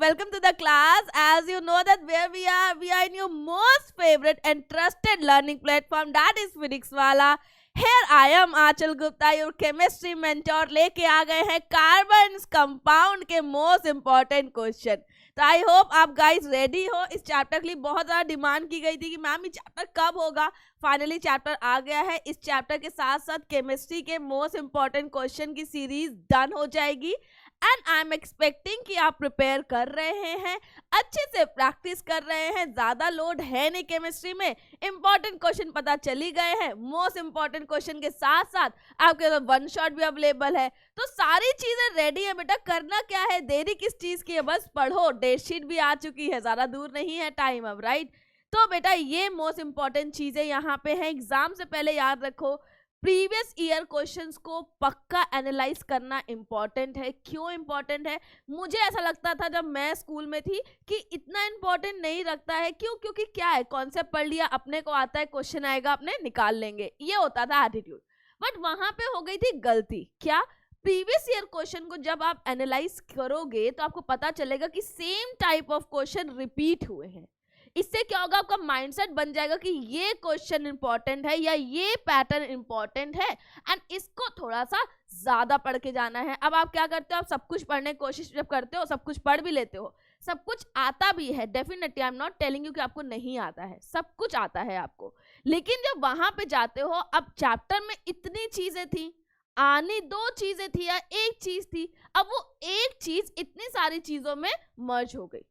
welcome to the class. As you know that where we are in your most favorite and trusted learning platform, that is Phoenix Wala. Here I am Achal Gupta, your chemistry mentor. लेके आ गए हैं carbon compound के most important question. तो I hope आप guys ready हो. इस chapter के लिए बहुत ज़्यादा डिमांड की गई थी कि मैम ये चैप्टर कब होगा. फाइनली चैप्टर आ गया है. इस चैप्टर के साथ साथ केमिस्ट्री के मोस्ट इम्पॉर्टेंट क्वेश्चन की सीरीज डन हो जाएगी. एंड आई एम एक्सपेक्टिंग कि आप प्रिपेयर कर रहे हैं, अच्छे से प्रैक्टिस कर रहे हैं. ज़्यादा लोड है नहीं केमिस्ट्री में. इंपॉर्टेंट क्वेश्चन पता चली गए हैं. मोस्ट इंपॉर्टेंट क्वेश्चन के साथ साथ आपके पास वन शॉट भी अवेलेबल है. तो सारी चीज़ें रेडी है बेटा. करना क्या है, देरी किस चीज़ की है, बस पढ़ो. डेट शीट भी आ चुकी है, ज़्यादा दूर नहीं है टाइम अब, राइट. तो बेटा ये मोस्ट इंपॉर्टेंट चीज़ें यहाँ पे हैं. एग्जाम से पहले याद रखो, प्रीवियस ईयर क्वेश्चंस को पक्का एनालाइज करना इंपॉर्टेंट है. क्यों इंपॉर्टेंट है? मुझे ऐसा लगता था जब मैं स्कूल में थी कि इतना इंपॉर्टेंट नहीं रखता है. क्यों? क्योंकि क्या है, कॉन्सेप्ट पढ़ लिया, अपने को आता है, क्वेश्चन आएगा, अपने निकाल लेंगे, ये होता था एटीट्यूड. बट वहां पे हो गई थी गलती. क्या? प्रीवियस ईयर क्वेश्चन को जब आप एनालाइज करोगे तो आपको पता चलेगा कि same type of question repeat हुए हैं. इससे क्या होगा, आपका माइंडसेट बन जाएगा कि ये क्वेश्चन इंपॉर्टेंट है या ये पैटर्न इंपॉर्टेंट है एंड इसको थोड़ा सा ज्यादा पढ़ के जाना है. अब आप क्या करते हो, आप सब कुछ पढ़ने की कोशिश जब करते हो, सब कुछ पढ़ भी लेते हो, सब कुछ आता भी है. Definitely I am not telling you कि आपको नहीं आता है, सब कुछ आता है आपको. लेकिन जब वहां पे जाते हो, अब चैप्टर में इतनी चीजें थी, आनी दो चीजें थी या एक चीज थी, अब वो एक चीज इतनी सारी चीजों में मर्ज हो गई.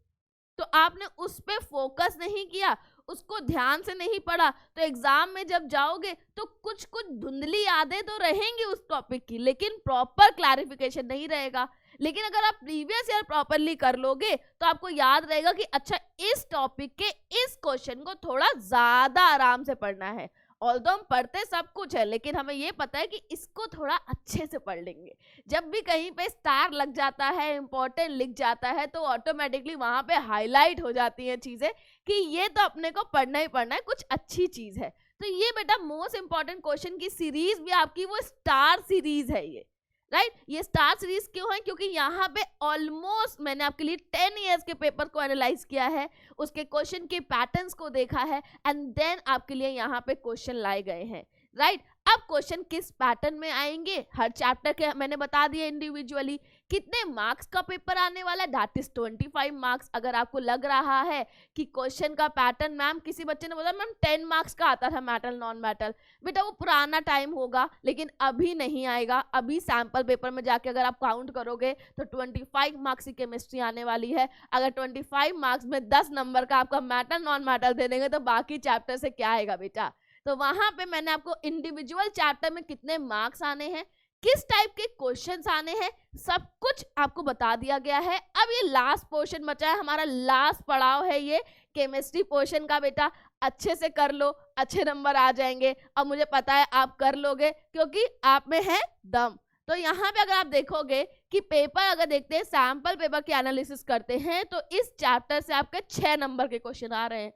तो आपने उस पे फोकस नहीं किया, उसको ध्यान से नहीं पढ़ा, तो एग्जाम में जब जाओगे तो कुछ कुछ धुंधली यादें तो रहेंगी उस टॉपिक की, लेकिन प्रॉपर क्लैरिफिकेशन नहीं रहेगा. लेकिन अगर आप प्रीवियस ईयर प्रॉपरली कर लोगे तो आपको याद रहेगा कि अच्छा इस टॉपिक के इस क्वेश्चन को थोड़ा ज्यादा आराम से पढ़ना है. ऑल्दो हम पढ़ते सब कुछ है, लेकिन हमें ये पता है कि इसको थोड़ा अच्छे से पढ़ लेंगे. जब भी कहीं पे स्टार लग जाता है, इंपॉर्टेंट लिख जाता है, तो ऑटोमेटिकली वहां पे हाईलाइट हो जाती हैं चीजें कि ये तो अपने को पढ़ना ही पढ़ना है, कुछ अच्छी चीज है. तो ये बेटा मोस्ट इंपॉर्टेंट क्वेश्चन की सीरीज भी आपकी वो स्टार सीरीज है ये, राइट. ये स्टार सीरीज क्यों है? क्योंकि यहाँ पे ऑलमोस्ट मैंने आपके लिए 10 इयर्स के पेपर को एनालाइज किया है, उसके क्वेश्चन के पैटर्न्स को देखा है एंड देन आपके लिए यहाँ पे क्वेश्चन लाए गए हैं, राइट. अब क्वेश्चन किस पैटर्न में आएंगे, हर चैप्टर के मैंने बता दिया इंडिविजुअली. कितने मार्क्स का पेपर आने वाला है, दैट इज 25 मार्क्स. अगर आपको लग रहा है कि क्वेश्चन का पैटर्न, मैम किसी बच्चे ने बोला मैम 10 मार्क्स का आता था मेटल नॉन मेटल, बेटा वो पुराना टाइम होगा, लेकिन अभी नहीं आएगा. अभी सैंपल पेपर में जाके अगर आप काउंट करोगे तो 25 मार्क्स की केमिस्ट्री आने वाली है. अगर 25 मार्क्स में 10 नंबर का आपका मेटल नॉन मेटल दे देंगे तो बाकी चैप्टर से क्या आएगा बेटा. तो वहां पे मैंने आपको इंडिविजुअल चैप्टर में कितने मार्क्स आने हैं, किस टाइप के क्वेश्चंस आने हैं, सब कुछ आपको बता दिया गया है. अब ये लास्ट पोर्शन बचा है, हमारा लास्ट पड़ाव है ये केमिस्ट्री पोर्शन का. बेटा अच्छे से कर लो, अच्छे नंबर आ जाएंगे. अब मुझे पता है आप कर लोगे क्योंकि आप में है दम. तो यहाँ पे अगर आप देखोगे कि पेपर अगर देखते हैं, सैंपल पेपर की एनालिसिस करते हैं, तो इस चैप्टर से आपके 6 नंबर के क्वेश्चन आ रहे हैं.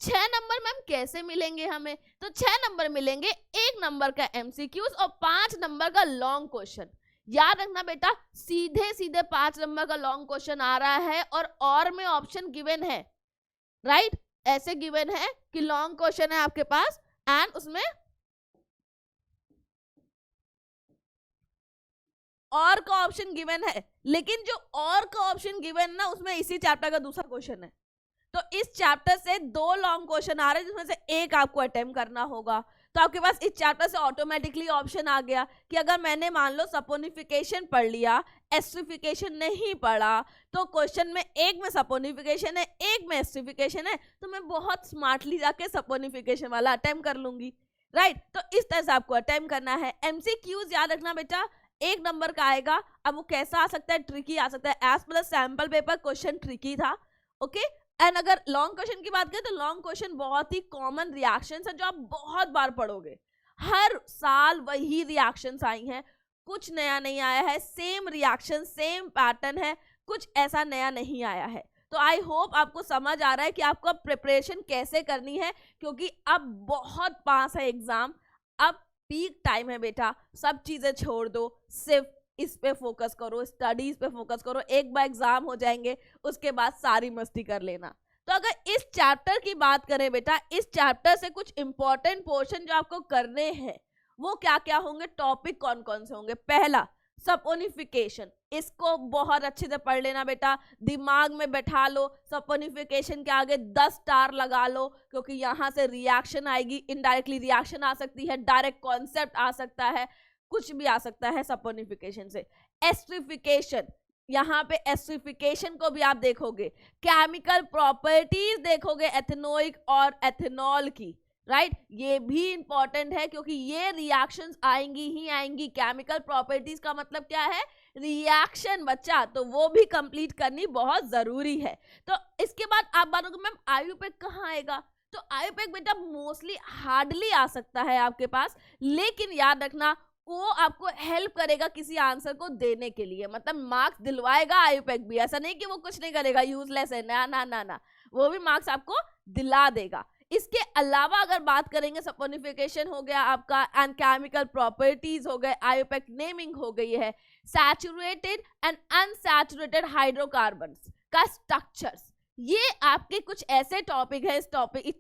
6 नंबर मैम कैसे मिलेंगे हमें? तो 6 नंबर मिलेंगे, 1 नंबर का एमसीक्यूज और 5 नंबर का लॉन्ग क्वेश्चन. याद रखना बेटा, सीधे सीधे 5 नंबर का लॉन्ग क्वेश्चन आ रहा है और में ऑप्शन गिवन है, राइट. ऐसे गिवन है कि लॉन्ग क्वेश्चन है आपके पास एंड उसमें और का ऑप्शन गिवन है, लेकिन जो और का ऑप्शन गिवन ना, उसमें इसी चैप्टर का दूसरा क्वेश्चन है. तो इस चैप्टर से 2 लॉन्ग क्वेश्चन आ रहे हैं जिसमें से एक आपको अटेम्प्ट करना होगा. तो आपके पास इस चैप्टर से ऑटोमेटिकली ऑप्शन आ गया कि अगर मैंने मान लो सपोनिफिकेशन पढ़ लिया, एस्ट्रिफिकेशन नहीं पढ़ा, तो क्वेश्चन में एक में सपोनिफिकेशन है, एक में एस्ट्रिफिकेशन है, तो मैं बहुत स्मार्टली जाके सपोनिफिकेशन वाला अटेम्प्ट कर लूंगी, राइट. तो इस तरह से आपको अटेम्प्ट करना है. एमसीक्यूज याद रखना बेटा, 1 नंबर का आएगा. अब वो कैसा आ सकता है, ट्रिकी आ सकता है. Edge plus sample paper question tricky था, ओके. एंड अगर लॉन्ग क्वेश्चन की बात करें तो लॉन्ग क्वेश्चन बहुत ही कॉमन रिएक्शंस है जो आप बहुत बार पढ़ोगे. हर साल वही रिएक्शंस आई हैं, कुछ नया नहीं आया है. सेम रिएक्शन, सेम पैटर्न है, कुछ ऐसा नया नहीं आया है. तो आई होप आपको समझ आ रहा है कि आपको प्रिपरेशन कैसे करनी है, क्योंकि अब बहुत पास है एग्जाम. अब पीक टाइम है बेटा, सब चीजें छोड़ दो, सिर्फ इस पे फोकस करो, स्टडीज पे फोकस करो, एक बार एग्जाम हो जाएंगे उसके बाद सारी मस्ती कर लेना। तो अगर इस चैप्टर की बात करें बेटा, इस चैप्टर से कुछ इंपॉर्टेंट पोर्शन जो आपको करने हैं वो क्या क्या होंगे, टॉपिक कौन कौन से होंगे। पहला सपोनिफिकेशन, इसको बहुत अच्छे से पढ़ लेना बेटा, दिमाग में बैठा लो। सपोनिफिकेशन के आगे 10 स्टार लगा लो, क्योंकि यहाँ से रिएक्शन आएगी, इनडायरेक्टली रिएक्शन आ सकती है, डायरेक्ट कॉन्सेप्ट आ सकता है, कुछ भी आ सकता है सपोनिफिकेशन से। एस्ट्रिफिकेशन, यहाँ पे एस्ट्रिफिकेशन को भी आप देखोगे, केमिकल प्रॉपर्टीज देखोगे एथेनोइक और एथेनॉल की, राइट ये भी इंपॉर्टेंट है क्योंकि ये रिएक्शंस आएंगी ही आएंगी। केमिकल प्रॉपर्टीज का मतलब क्या है, रिएक्शन बच्चा, तो वो भी कंप्लीट करनी बहुत जरूरी है। तो इसके बाद आप बोलोगे मैम आयुपेक कहाँ आएगा, तो आयुपेक बेटा मोस्टली हार्डली आ सकता है आपके पास, लेकिन याद रखना वो आपको हेल्प करेगा किसी आंसर को देने के लिए, मतलब मार्क्स दिलवाएगा आयुपेक भी, ऐसा नहीं कि वो कुछ नहीं करेगा, यूजलेस है, ना ना ना ना, वो भी मार्क्स आपको दिला देगा। इसके अलावा अगर बात करेंगे, सपोनिफिकेशन हो गया आपका, एंड केमिकल प्रॉपर्टीज हो गए, आयुपेक नेमिंग हो गई है, सैचुरेटेड एंड अनसैचुरेटेड हाइड्रोकार्बन्स का स्ट्रक्चर्स, ये आपके कुछ ऐसे टॉपिक है इस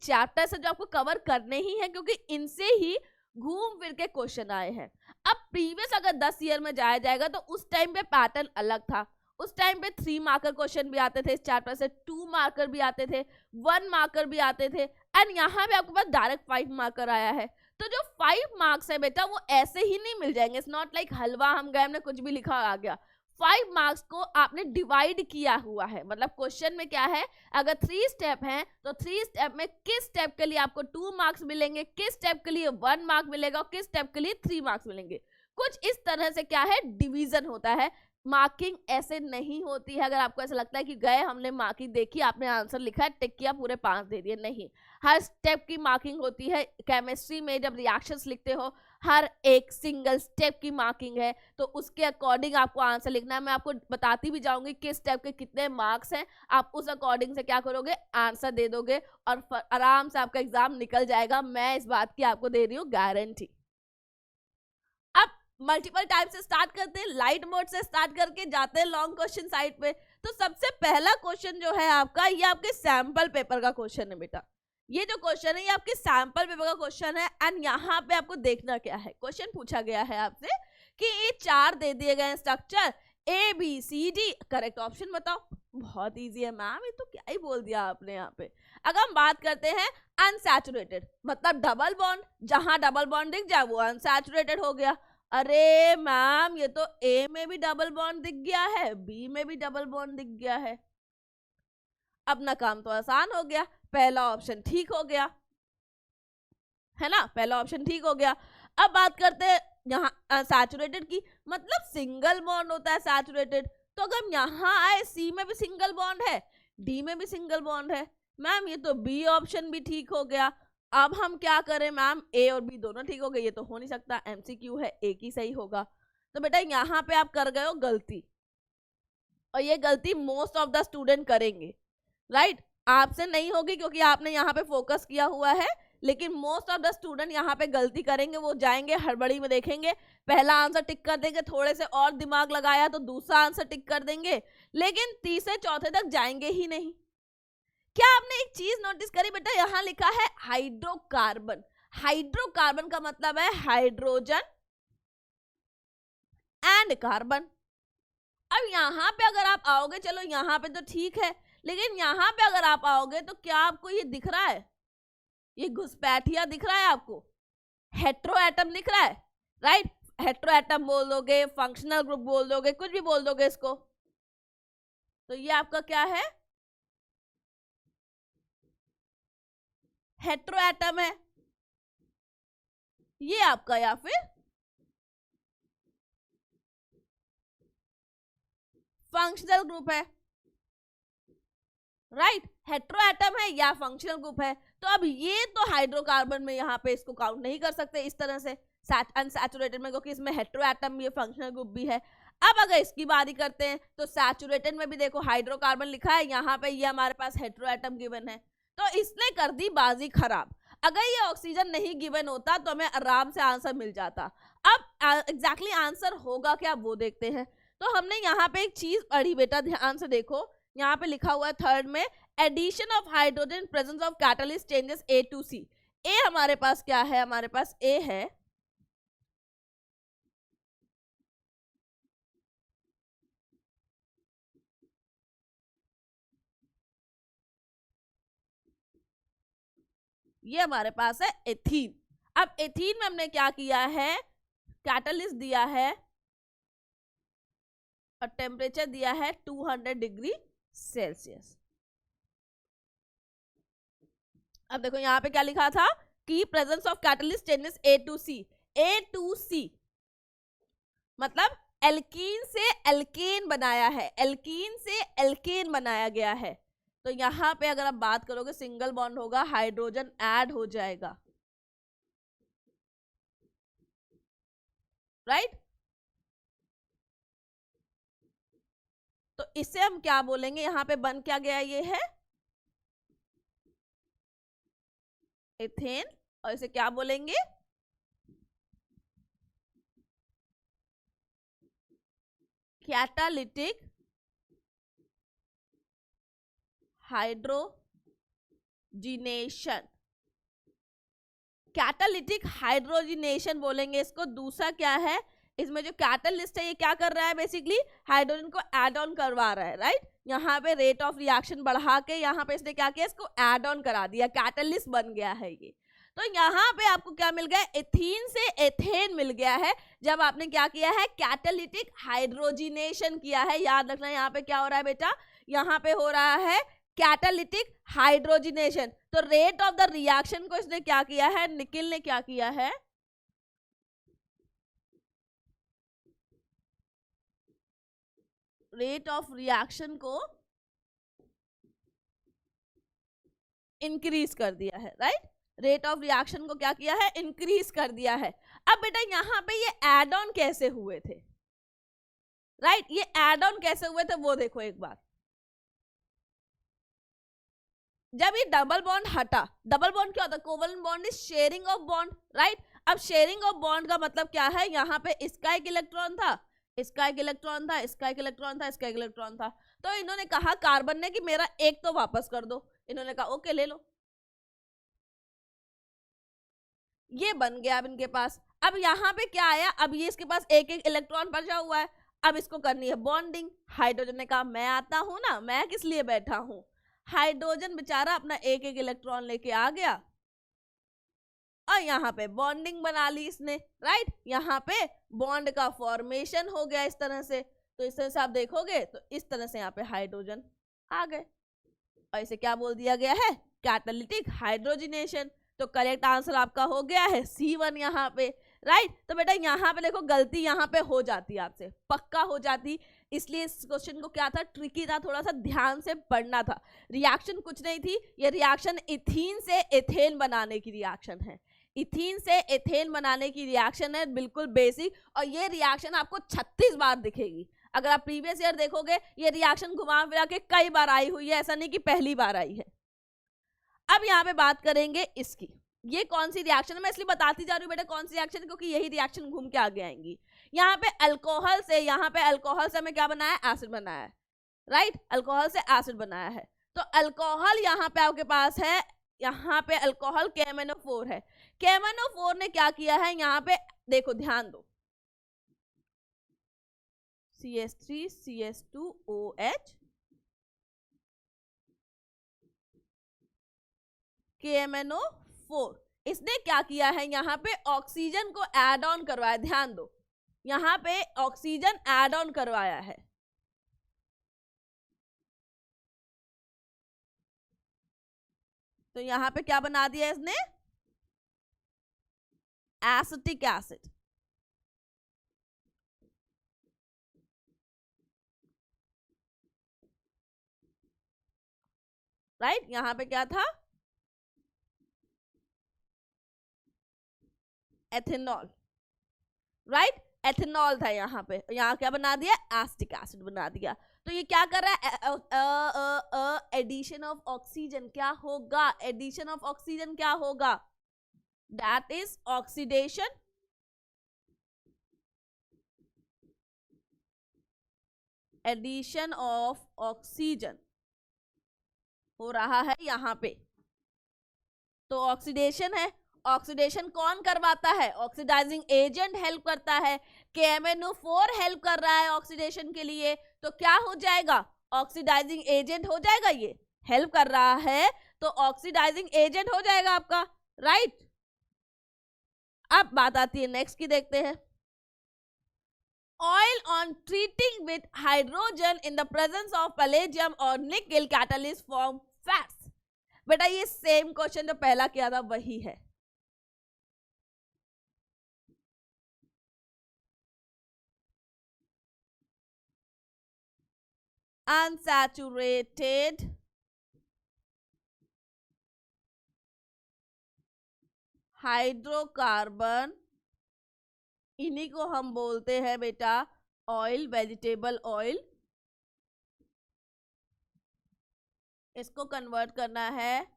चैप्टर से जो आपको कवर करने ही है, क्योंकि इनसे ही घूम फिर के क्वेश्चन आए हैं। अब प्रीवियस अगर 10 ईयर में जाया जाएगा तो उस टाइम पे पैटर्न अलग था, उस टाइम पे 3 मार्कर क्वेश्चन भी आते थे इस चैप्टर से, 2 मार्कर भी आते थे, 1 मार्कर भी आते थे, एंड यहाँ पे आपके पास डायरेक्ट 5 मार्कर आया है। तो जो 5 मार्क्स है बेटा वो ऐसे ही नहीं मिल जाएंगे, इट्स नॉट लाइक हलवा हम गए हमने कुछ भी लिखा आ गया। 5 मार्क्स को आपने डिवाइड किया हुआ है, मतलब क्वेश्चन में क्या है, अगर 3 स्टेप हैं तो 3 स्टेप में किस स्टेप के लिए आपको 2 मार्क्स मिलेंगे, किस स्टेप के लिए 1 मार्क मिलेगा और किस स्टेप के लिए 3 मार्क्स मिलेंगे। कुछ इस तरह से क्या है, डिवीजन होता है। मार्किंग ऐसे नहीं होती है, अगर आपको ऐसा लगता है कि गए हमने मार्किंग देखी, आपने आंसर लिखा है, टिक किया, पूरे 5 दे दिए, नहीं, हर स्टेप की मार्किंग होती है। केमिस्ट्री में जब रिएक्शंस लिखते हो हर एक सिंगल स्टेप की मार्किंग है, तो उसके अकॉर्डिंग आपको आंसर लिखना है। मैं आपको बताती भी जाऊंगी किस स्टेप के कितने मार्क्स हैं, आप उस अकॉर्डिंग से क्या करोगे, आंसर दे दोगे और आराम से आपका एग्जाम निकल जाएगा, मैं इस बात की आपको दे रही हूँ गारंटी। अब मल्टीपल टाइप से स्टार्ट करते हैं, लाइट मोड से स्टार्ट करके जाते हैं लॉन्ग क्वेश्चन साइड पे। तो सबसे पहला क्वेश्चन जो है आपका, ये आपके सैंपल पेपर का क्वेश्चन है बेटा, ये जो क्वेश्चन है ये आपके सैंपल पेपर का क्वेश्चन है। एंड यहाँ पे आपको देखना क्या है, क्वेश्चन पूछा गया है आपसे कि ये 4 दे दिए गए स्ट्रक्चर ABCD, करेक्ट ऑप्शन बताओ। बहुत इजी है मैम, ये तो क्या ही बोल दिया आपने यहाँ पे। अगर हम बात करते हैं अनसैचुरेटेड, मतलब डबल बॉन्ड, जहां डबल बॉन्ड दिख जाए वो अनसैचुरेटेड हो गया। अरे मैम ये तो ए में भी डबल बॉन्ड दिख गया है, बी में भी डबल बॉन्ड दिख गया है, अपना काम तो आसान हो गया, पहला ऑप्शन ठीक हो गया है ना, पहला ऑप्शन ठीक हो गया। अब बात करते हैं यहाँ सैचुरेटेड की, मतलब सिंगल बॉन्ड होता है सैचुरेटेड, तो अगर हम यहाँ आए सी में भी सिंगल बॉन्ड है, डी में भी सिंगल बॉन्ड है, मैम ये तो बी ऑप्शन भी ठीक हो गया। अब हम क्या करें मैम, ए और बी दोनों ठीक हो गए, ये तो हो नहीं सकता, MCQ है, एक ही सही होगा। तो बेटा यहाँ पे आप कर गए हो गलती, और ये गलती मोस्ट ऑफ द स्टूडेंट करेंगे, राइट, आपसे नहीं होगी क्योंकि आपने यहाँ पे फोकस किया हुआ है, लेकिन मोस्ट ऑफ द स्टूडेंट यहाँ पे गलती करेंगे। वो जाएंगे हड़बड़ी में, देखेंगे पहला आंसर टिक कर देंगे, थोड़े से और दिमाग लगाया तो दूसरा आंसर टिक कर देंगे, लेकिन तीसरे चौथे तक जाएंगे ही नहीं। क्या आपने एक चीज नोटिस करी बेटा, यहाँ लिखा है हाइड्रोकार्बन, हाइड्रोकार्बन का मतलब है हाइड्रोजन एंड कार्बन। अब यहाँ पे अगर आप आओगे, चलो यहाँ पे तो ठीक है, लेकिन यहाँ पे अगर आप आओगे तो क्या आपको ये दिख रहा है, ये घुसपैठिया दिख रहा है आपको, हेट्रो एटम दिख रहा है, राइट, हेट्रो एटम बोल दोगे, फंक्शनल ग्रुप बोल दोगे, कुछ भी बोल दोगे इसको, तो ये आपका क्या है, हेट्रो एटम है ये आपका, या फिर फंक्शनल ग्रुप है, राइट, हेट्रो एटम है या फंक्शनल ग्रुप है। तो अब ये तो हाइड्रोकार्बन में यहाँ पे इसको काउंट नहीं कर सकते इस तरह से अनसैचुरेटेड में, क्योंकि इसमें हेट्रो एटम भी है, फंक्शनल ग्रुप भी है। अब अगर इसकी बारी करते हैं तो सैचुरेटेड में भी देखो हाइड्रोकार्बन लिखा है, यहाँ पे ये हमारे पास हेट्रो एटम गिवन है, तो इसने कर दी बाजी खराब। अगर ये ऑक्सीजन नहीं गिवन होता तो हमें आराम से आंसर मिल जाता। अब एग्जैक्टली आंसर होगा क्या वो देखते हैं। तो हमने यहाँ पे एक चीज पढ़ी बेटा, ध्यान से देखो, यहाँ पे लिखा हुआ है थर्ड में, addition of hydrogen presence of catalyst changes A to C. A हमारे पास क्या है, हमारे पास ए है ये हमारे पास है एथीन। अब एथीन में हमने क्या किया है, कैटलिस्ट दिया है और टेम्परेचर दिया है 200 डिग्री सेल्सियस। अब देखो यहाँ पे क्या लिखा था कि presence of catalyst changes A to C. A to C मतलब एल्कीन से एल्केन बनाया है, एल्कीन से एल्केन बनाया गया है। तो यहाँ पे अगर आप बात करोगे सिंगल बॉन्ड होगा, हाइड्रोजन ऐड हो जाएगा, राइट। तो इससे हम क्या बोलेंगे, यहाँ पे बन क्या गया, ये है एथेन, और इसे क्या बोलेंगे, कैटालिटिक हाइड्रोजिनेशन। कैटालिटिक हाइड्रोजिनेशन बोलेंगे इसको। दूसरा क्या है, इसमें जो कैटलिस्ट है ये क्या कर रहा है, बेसिकली हाइड्रोजन को ऐड ऑन करवा रहा है, राइट। यहाँ पे रेट ऑफ रिएक्शन बढ़ा के यहाँ पे इसने क्या किया, इसको ऐड ऑन करा दिया, कैटलिस्ट बन गया है ये। तो यहाँ पे आपको क्या मिल गया, एथीन से एथेन मिल गया है, जब आपने क्या किया है, कैटालिटिक हाइड्रोजिनेशन किया है। याद रखना यहाँ पे क्या हो रहा है बेटा, यहाँ पे हो रहा है कैटालिटिक हाइड्रोजिनेशन। तो रेट ऑफ द रिएक्शन को इसने क्या किया है, निकिल ने क्या किया है, रेट ऑफ रिएक्शन को इंक्रीज कर दिया है, राइट। रेट ऑफ रिएक्शन को क्या किया है, इंक्रीज कर दिया है। अब बेटा यहाँ पे ये एड ऑन कैसे हुए थे, राइट, ये एड ऑन कैसे हुए थे वो देखो एक बार। जब ये डबल बॉन्ड हटा, डबल बॉन्ड क्या होता है, covalent bond is sharing of bond, right. अब शेयरिंग ऑफ बॉन्ड का मतलब क्या है, यहाँ पे इसका एक इलेक्ट्रॉन था, इसका एक इलेक्ट्रॉन था, इसका एक इलेक्ट्रॉन था, इसका एक इलेक्ट्रॉन था। तो इन्होंने कहा कार्बन ने कि मेरा एक तो वापस कर दो, इन्होंने कहा ओके ले लो, ये बन गया अब इनके पास। अब यहाँ पे क्या आया, अब ये इसके पास एक एक इलेक्ट्रॉन बचा हुआ है, अब इसको करनी है बॉन्डिंग। हाइड्रोजन ने कहा मैं आता हूं ना, मैं किस लिए बैठा हूं। हाइड्रोजन बेचारा अपना एक एक इलेक्ट्रॉन लेके आ गया और यहाँ पे बॉन्डिंग बना ली इसने, राइट। यहाँ पे बॉन्ड का फॉर्मेशन हो गया इस तरह से। तो इस तरह से आप देखोगे तो इस तरह से यहाँ पे हाइड्रोजन आ गए और इसे क्या बोल दिया गया है, कैटालिटिक हाइड्रोजिनेशन। तो करेक्ट आंसर आपका हो गया है C1 यहाँ पे, राइट। तो बेटा यहाँ पे देखो गलती यहाँ पे हो जाती है आपसे, पक्का हो जाती, इसलिए इस क्वेश्चन को क्या था, ट्रिकी था, थोड़ा सा ध्यान से पढ़ना था। रिएक्शन कुछ नहीं थी, ये रिएक्शन इथीन से एथेन बनाने की रिएक्शन है, इथीन से एथेन बनाने की रिएक्शन है, बिल्कुल बेसिक। और ये रिएक्शन आपको 36 बार दिखेगी। अगर आप प्रीवियस ईयर देखोगे ये रिएक्शन घुमा फिरा के कई बार आई हुई है, ऐसा नहीं कि पहली बार आई है। अब यहाँ पे बात करेंगे इसकी, ये कौन सी रिएक्शन है, मैं इसलिए बताती जा रही हूँ बेटा कौन सी रिएक्शन, क्योंकि यही रिएक्शन घूम के आगे आएंगी। यहाँ पे अल्कोहल से, यहाँ पे अल्कोहल से हमें क्या बनाया, एसिड बनाया है, राइट। अल्कोहल से एसिड बनाया है। तो अल्कोहल यहाँ पे आपके पास है, यहाँ पे अल्कोहल KMnO4 है। KMnO4 ने क्या किया है, यहाँ पे देखो ध्यान दो, CH3 CH2OH KMnO4, इसने क्या किया है, यहाँ पे ऑक्सीजन को ऐड ऑन करवाया। ध्यान दो, यहाँ पे ऑक्सीजन ऐड ऑन करवाया है। तो यहाँ पे क्या बना दिया इसने, एसिटिक एसिड, राइट। यहाँ पे क्या था, एथेनॉल, राइट, एथेनॉल था यहाँ पे, यहाँ क्या बना दिया, एसिटिक एसिड बना दिया। तो ये क्या कर रहा है, एडिशन ऑफ ऑक्सीजन क्या होगा, एडिशन ऑफ ऑक्सीजन क्या होगा, that is oxidation addition of oxygen हो रहा है यहाँ पे, तो ऑक्सीडेशन है। ऑक्सीडेशन कौन करवाता है? ऑक्सीडाइजिंग एजेंट हेल्प करता है। KMnO4 हेल्प कर रहा है ऑक्सीडेशन के लिए, तो क्या हो जाएगा? ऑक्सीडाइजिंग एजेंट हो जाएगा, ये हेल्प कर रहा है तो ऑक्सीडाइजिंग एजेंट हो जाएगा आपका, राइट। अब बात आती है नेक्स्ट की, देखते हैं। Oil on treating with hydrogen in the presence of palladium और निकेल कैटलिस्ट फॉर्म फैट्स। बेटा ये सेम क्वेश्चन जो पहला किया था वही है। अनसैचुरेटेड हाइड्रोकार्बन, इन्हीं को हम बोलते हैं बेटा ऑयल, वेजिटेबल ऑयल। इसको कन्वर्ट करना है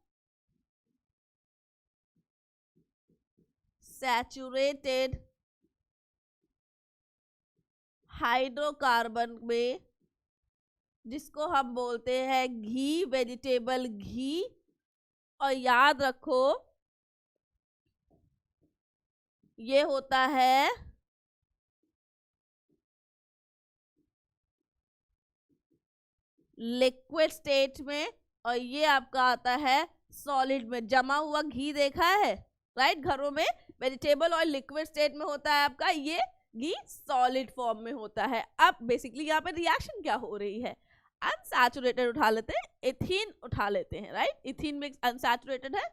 सैचुरेटेड हाइड्रोकार्बन में, जिसको हम बोलते हैं घी, वेजिटेबल घी। और याद रखो ये होता है लिक्विड स्टेट में और ये आपका आता है सॉलिड में। जमा हुआ घी देखा है, राइट, घरों में वेजिटेबल ऑयल लिक्विड स्टेट में होता है आपका, ये घी सॉलिड फॉर्म में होता है। अब बेसिकली यहाँ पे रिएक्शन क्या हो रही है? अनसैचुरेटेड उठा लेते हैं, इथीन उठा लेते हैं, राइट। इथीन में अनसैचुरेटेड है,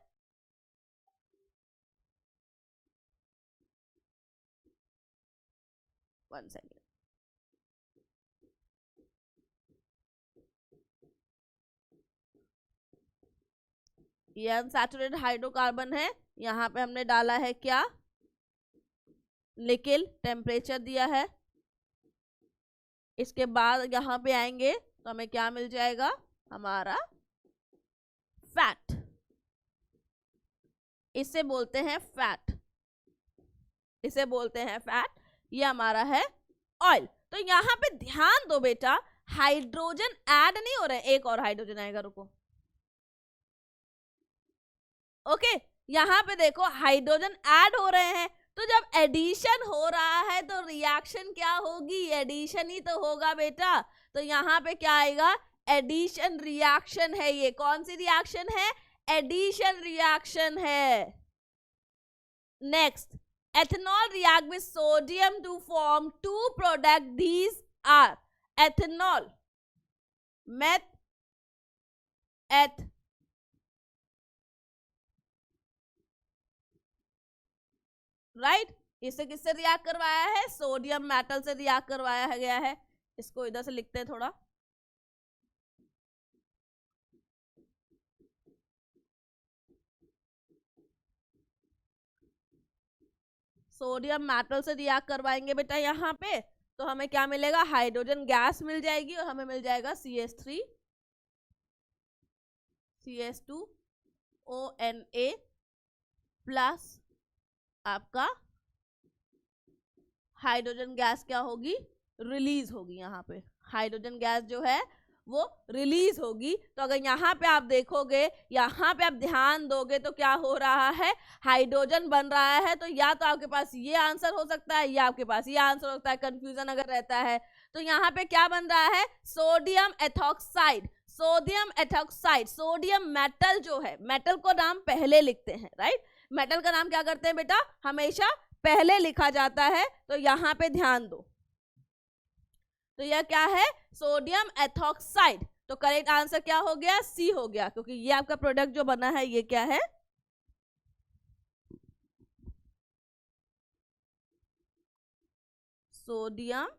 वन सेकेंड। ये अनसैचुरेटेड हाइड्रोकार्बन है, यहाँ पे हमने डाला है क्या? निकेल, टेम्परेचर दिया है। इसके बाद यहाँ पे आएंगे तो हमें क्या मिल जाएगा? हमारा फैट, इसे बोलते हैं फैट, इसे बोलते हैं फैट। ये हमारा है ऑयल। तो यहाँ पे ध्यान दो बेटा, हाइड्रोजन ऐड नहीं हो रहे, एक और हाइड्रोजन आएगा, रुको। ओके, यहाँ पे देखो हाइड्रोजन ऐड हो रहे हैं, तो जब एडिशन हो रहा है तो रिएक्शन क्या होगी? एडिशन ही तो होगा बेटा। तो यहाँ पे क्या आएगा? एडिशन रिएक्शन है। ये कौन सी रिएक्शन है? एडिशन रिएक्शन है। Next, ethanol react with sodium to form two products. These are ethanol, meth, eth, right. इसे किससे रिएक्ट करवाया है? सोडियम मेटल से रिएक्ट करवाया गया है। इसको इधर से लिखते हैं थोड़ा। सोडियम मेटल से रिएक्ट करवाएंगे बेटा यहाँ पे, तो हमें क्या मिलेगा? हाइड्रोजन गैस मिल जाएगी और हमें मिल जाएगा CH3 CH2ONA प्लस आपका हाइड्रोजन गैस क्या होगी? रिलीज होगी। यहाँ पे हाइड्रोजन गैस जो है वो रिलीज होगी। तो अगर यहाँ पे आप देखोगे, यहाँ पे आप ध्यान दोगे तो क्या हो रहा है? हाइड्रोजन बन रहा है। तो या तो आपके पास ये आंसर हो सकता है या आपके पास ये आंसर हो सकता है, कंफ्यूजन अगर रहता है। तो यहाँ पे क्या बन रहा है? Sodium ethoxide. Sodium ethoxide, sodium metal जो है, मेटल को नाम पहले लिखते हैं, राइट। मेटल का नाम क्या करते हैं बेटा? हमेशा पहले लिखा जाता है। तो यहाँ पे ध्यान दो, तो यह क्या है? Sodium ethoxide. तो करेक्ट आंसर क्या हो गया? सी हो गया, क्योंकि ये आपका प्रोडक्ट जो बना है ये क्या है? Sodium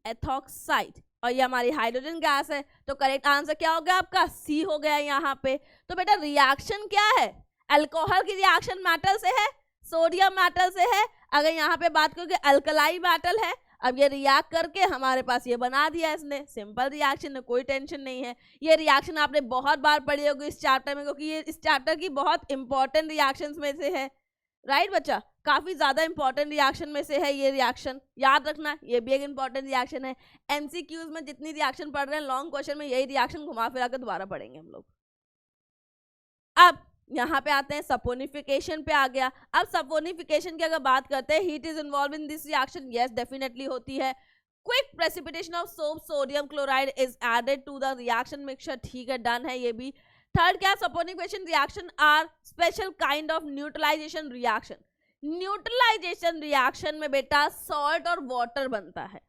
ethoxide. और ये हमारी हाइड्रोजन गैस है। तो करेक्ट आंसर क्या हो गया आपका? सी हो गया यहाँ पे। तो बेटा रिएक्शन क्या है? अल्कोहल की रिएक्शन मेटल से है, सोडियम मेटल से है। अगर यहाँ पे बात करोगे अल्कलाई मेटल है। अब ये रिएक्ट करके हमारे पास ये बना दिया इसने, सिंपल रिएक्शन है, कोई टेंशन नहीं है। ये रिएक्शन आपने बहुत बार पढ़ी होगी इस चैप्टर में, क्योंकि ये इस चैप्टर की बहुत इंपॉर्टेंट रिएक्शंस में से है। राइट बच्चा, काफी ज्यादा इंपॉर्टेंट रिएक्शन में से है ये रिएक्शन, याद रखना ये भी एक इंपॉर्टेंट रिएक्शन है। एमसीक्यूज में जितनी रिएक्शन पढ़ रहे हैं लॉन्ग क्वेश्चन में यही रिएक्शन घुमा फिरा कर दोबारा पढ़ेंगे हम लोग। अब यहाँ पे आते हैं सपोनिफिकेशन पे आ गया। अब सपोनिफिकेशन की अगर बात करते हैं, heat is involve in this reaction, yes definitely होती है। Quick precipitation of soap sodium chloride is added to the reaction mixture, ठीक है डन है ये भी। थर्ड क्या, saponification reaction are special kind of neutralization reaction. Neutralization reaction में बेटा सॉल्ट और वाटर बनता है।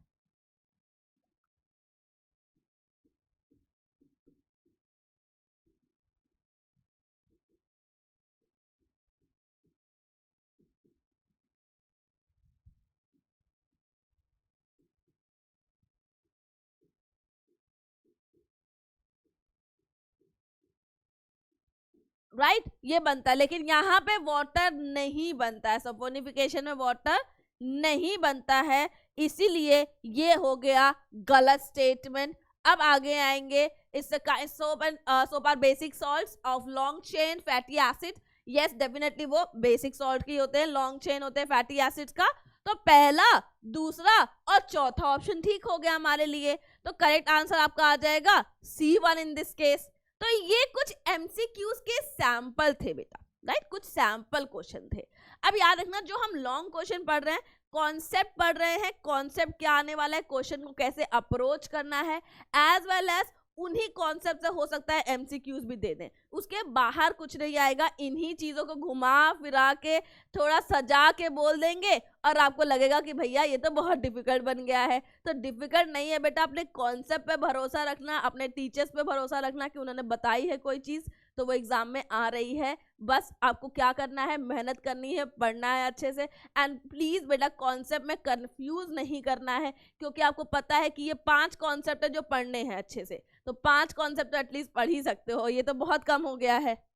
राइट ये बनता है, लेकिन यहाँ पे वाटर नहीं बनता है, सपोनिफिकेशन में वाटर नहीं बनता है, इसीलिए ये हो गया गलत स्टेटमेंट। अब आगे आएंगे, soap are basic salts of long chain fatty acid, yes definitely वो बेसिक सॉल्ट की होते हैं, लॉन्ग चेन होते हैं फैटी एसिड्स का। तो पहला, दूसरा और चौथा ऑप्शन ठीक हो गया हमारे लिए, तो करेक्ट आंसर आपका आ जाएगा C1 इन दिस केस। तो ये कुछ एमसीक्यूज के सैंपल थे बेटा, राइट कुछ सैंपल क्वेश्चन थे। अब याद रखना जो हम लॉन्ग क्वेश्चन पढ़ रहे हैं, कॉन्सेप्ट पढ़ रहे हैं, कॉन्सेप्ट क्या आने वाला है, क्वेश्चन को कैसे अप्रोच करना है, एज वेल एज उन्हीं कॉन्सेप्ट से हो सकता है एमसीक्यूज भी दे दें, उसके बाहर कुछ नहीं आएगा। इन्हीं चीजों को घुमा फिरा के थोड़ा सजा के बोल देंगे और आपको लगेगा कि भैया ये तो बहुत डिफिकल्ट बन गया है। तो डिफिकल्ट नहीं है बेटा, अपने कॉन्सेप्ट पे भरोसा रखना, अपने टीचर्स पे भरोसा रखना कि उन्होंने बताई है कोई चीज तो वो एग्जाम में आ रही है। बस आपको क्या करना है, मेहनत करनी है, पढ़ना है अच्छे से। एंड प्लीज बेटा कॉन्सेप्ट में कंफ्यूज नहीं करना है, क्योंकि आपको पता है कि ये 5 कॉन्सेप्ट है जो पढ़ने हैं अच्छे से, तो 5 कॉन्सेप्ट तो एटलीस्ट पढ़ ही सकते हो, ये तो बहुत कम हो गया है।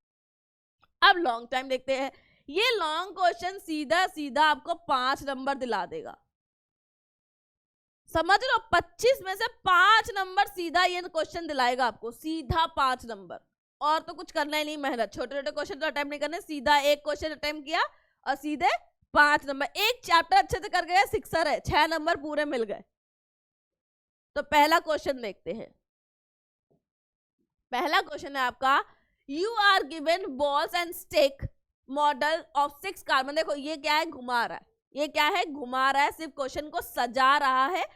अब लॉन्ग टाइम देखते हैं, ये लॉन्ग क्वेश्चन सीधा सीधा आपको 5 नंबर दिला देगा, समझ लो 25 में से 5 नंबर सीधा ये क्वेश्चन दिलाएगा आपको, सीधा 5 नंबर, और तो कुछ करना ही नहीं, मेहनत, छोटे छोटे क्वेश्चन तो अटेम्प्ट नहीं करने, सीधा एक क्वेश्चन अटेम्प्ट किया और सीधे 5 नंबर, एक चैप्टर अच्छे से कर गया, 6 है, 6 नंबर पूरे मिल गए। तो पहला क्वेश्चन देखते हैं, पहला क्वेश्चन है आपका, you are given balls and stick model of 6 carbon. देखो ये क्या है, घुमा रहा है, ये क्या है, घुमा रहा है, सिर्फ क्वेश्चन को सजा रहा है,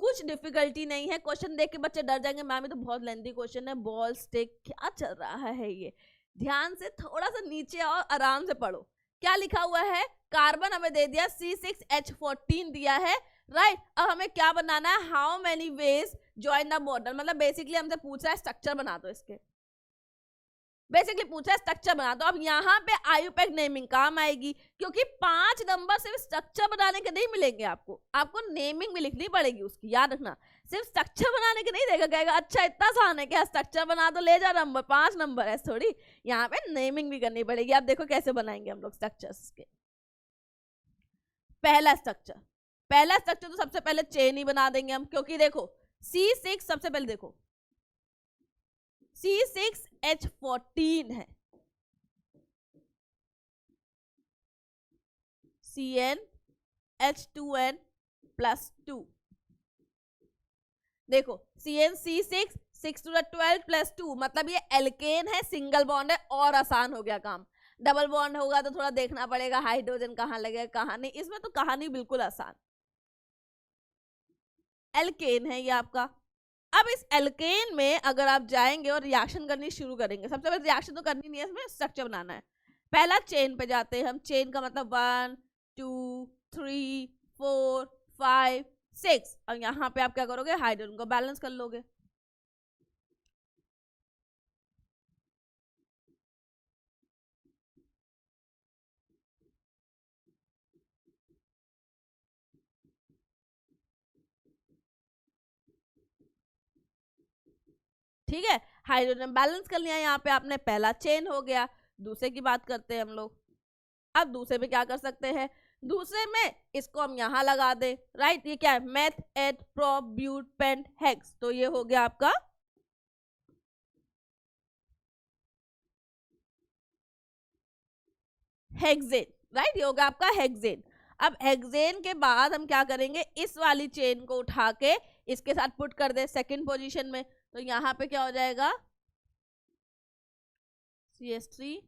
कुछ डिफिकल्टी नहीं है। क्वेश्चन देख के बच्चे डर जाएंगे, मैम ये तो बहुत लेंथी क्वेश्चन है, बॉल स्टिक क्या चल रहा है ये, ध्यान से थोड़ा सा नीचे और आराम से पढ़ो। क्या लिखा हुआ है, कार्बन हमें दे दिया C6H14 दिया है, राइट। अब हमें क्या बनाना है, how many ways join the model, मतलब बेसिकली हमसे पूछ रहा है स्ट्रक्चर बना दो, इसके बेसिकली पूछा है स्ट्रक्चर बना दो। अब यहाँ पे आयुपेक नेमिंग काम आएगी, क्योंकि 5 नंबर सिर्फ स्ट्रक्चर बनाने के नहीं मिलेंगे आपको, आपको नेमिंग भी लिखनी पड़ेगी उसकी, याद रखना, सिर्फ स्ट्रक्चर बनाने के नहीं देगा, कहेगा अच्छा इतना आसान है क्या, स्ट्रक्चर बना दो ले जा नंबर, 5 नंबर है थोड़ी, यहाँ पे नेमिंग भी करनी पड़ेगी। आप देखो कैसे बनाएंगे हम लोग स्ट्रक्चर्स के। पहला स्ट्रक्चर तो सबसे पहले चेन ही बना देंगे हम, क्योंकि देखो C6 सबसे पहले देखो C6H14 है, CnH2n प्लस 2, देखो CnC6 6 to the 12 प्लस 2, मतलब ये एल्केन है, सिंगल बॉन्ड है, और आसान हो गया काम। डबल बॉन्ड होगा तो थोड़ा देखना पड़ेगा हाइड्रोजन कहाँ लगेगा कहाँ नहीं, इसमें तो कहानी बिल्कुल आसान, एल्केन है ये आपका। अब इस एल्केन में अगर आप जाएंगे और रिएक्शन करनी शुरू करेंगे, सबसे पहले रिएक्शन तो करनी नहीं है, इसमें स्ट्रक्चर बनाना है। पहला चेन पे जाते हैं हम, चेन का मतलब 1 2 3 4 5 6, और यहाँ पे आप क्या करोगे, हाइड्रोजन को बैलेंस कर लोगे। ठीक है, हाइड्रोजन बैलेंस कर लिया, यहाँ पे आपने पहला चेन हो गया। दूसरे की बात करते हैं हम लोग, अब दूसरे पे क्या कर सकते हैं, दूसरे में इसको हम यहां लगा दे, राइट, ये क्या है, मेथ एट प्रोब्यूट पेंट हेक्स, तो ये हो गया आपका हेक्सेन, राइट, ये होगा आपका हेक्सेन। अब हेक्सेन के बाद हम क्या करेंगे, इस वाली चेन को उठा के इसके साथ पुट कर दे सेकंड पोजीशन में, तो यहाँ पे क्या हो जाएगा, CH3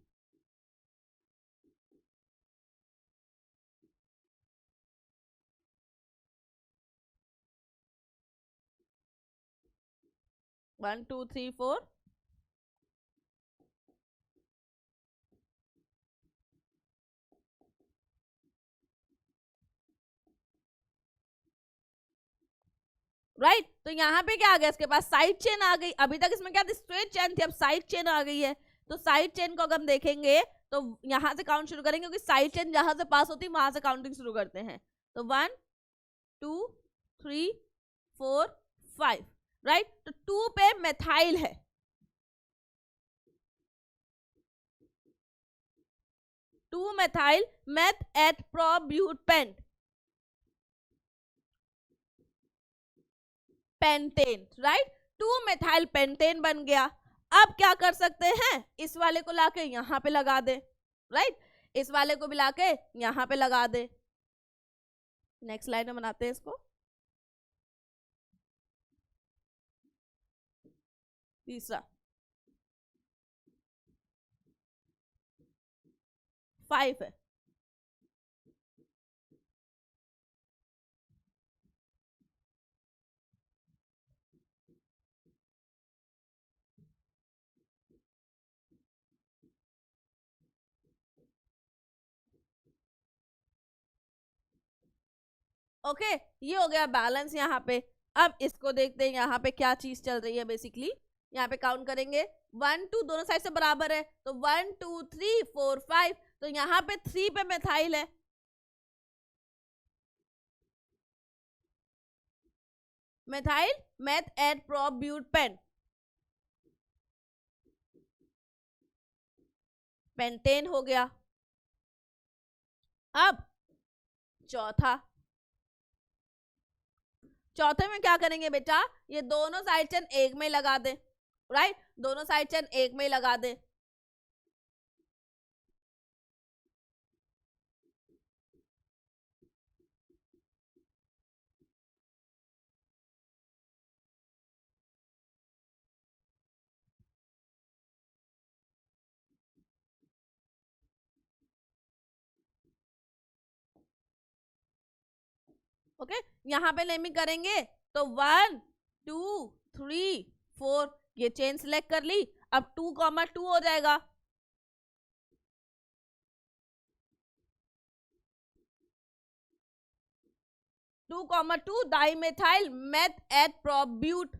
1 2 3 4, राइट। तो यहाँ पे क्या आ गया, इसके पास साइड चेन आ गई। अभी तक इसमें क्या थी, स्ट्रेट चेन थी, अब साइड चेन आ गई है। तो साइड चेन को अगर हम देखेंगे तो यहाँ से काउंट शुरू करेंगे, क्योंकि साइड चेन जहां से पास होती है वहां से काउंटिंग शुरू करते हैं। तो 1 2 3 4 5, राइट। तो 2 पे मेथाइल है, 2 methyl meth eth prop but pent pentane, right. 2 methyl pentane बन गया। अब क्या कर सकते हैं, इस वाले को लाके यहां पे लगा दे, राइट, इस वाले को भी लाके यहां पे लगा दे। नेक्स्ट लाइन में बनाते हैं इसको, तीसरा 5 है। ओके, ये हो गया बैलेंस यहाँ पे। अब इसको देखते हैं यहाँ पे क्या चीज चल रही है। बेसिकली यहाँ पे काउंट करेंगे 1 2 दोनों साइड से बराबर है, तो 1 2 3 4 5, तो यहाँ पे 3 पे मेथाइल है, methyl meth eth prop but pent pentane हो गया। अब चौथे में क्या करेंगे बेटा, ये दोनों साइड चेन एक में लगा दे, राइट, दोनों साइड चेन एक में लगा दे। ओके, यहाँ पे नेमिंग करेंगे तो 1 2 3 4, ये चेन सिलेक्ट कर ली। अब 2,2 हो जाएगा, two comma two dimethyl meth eth prop but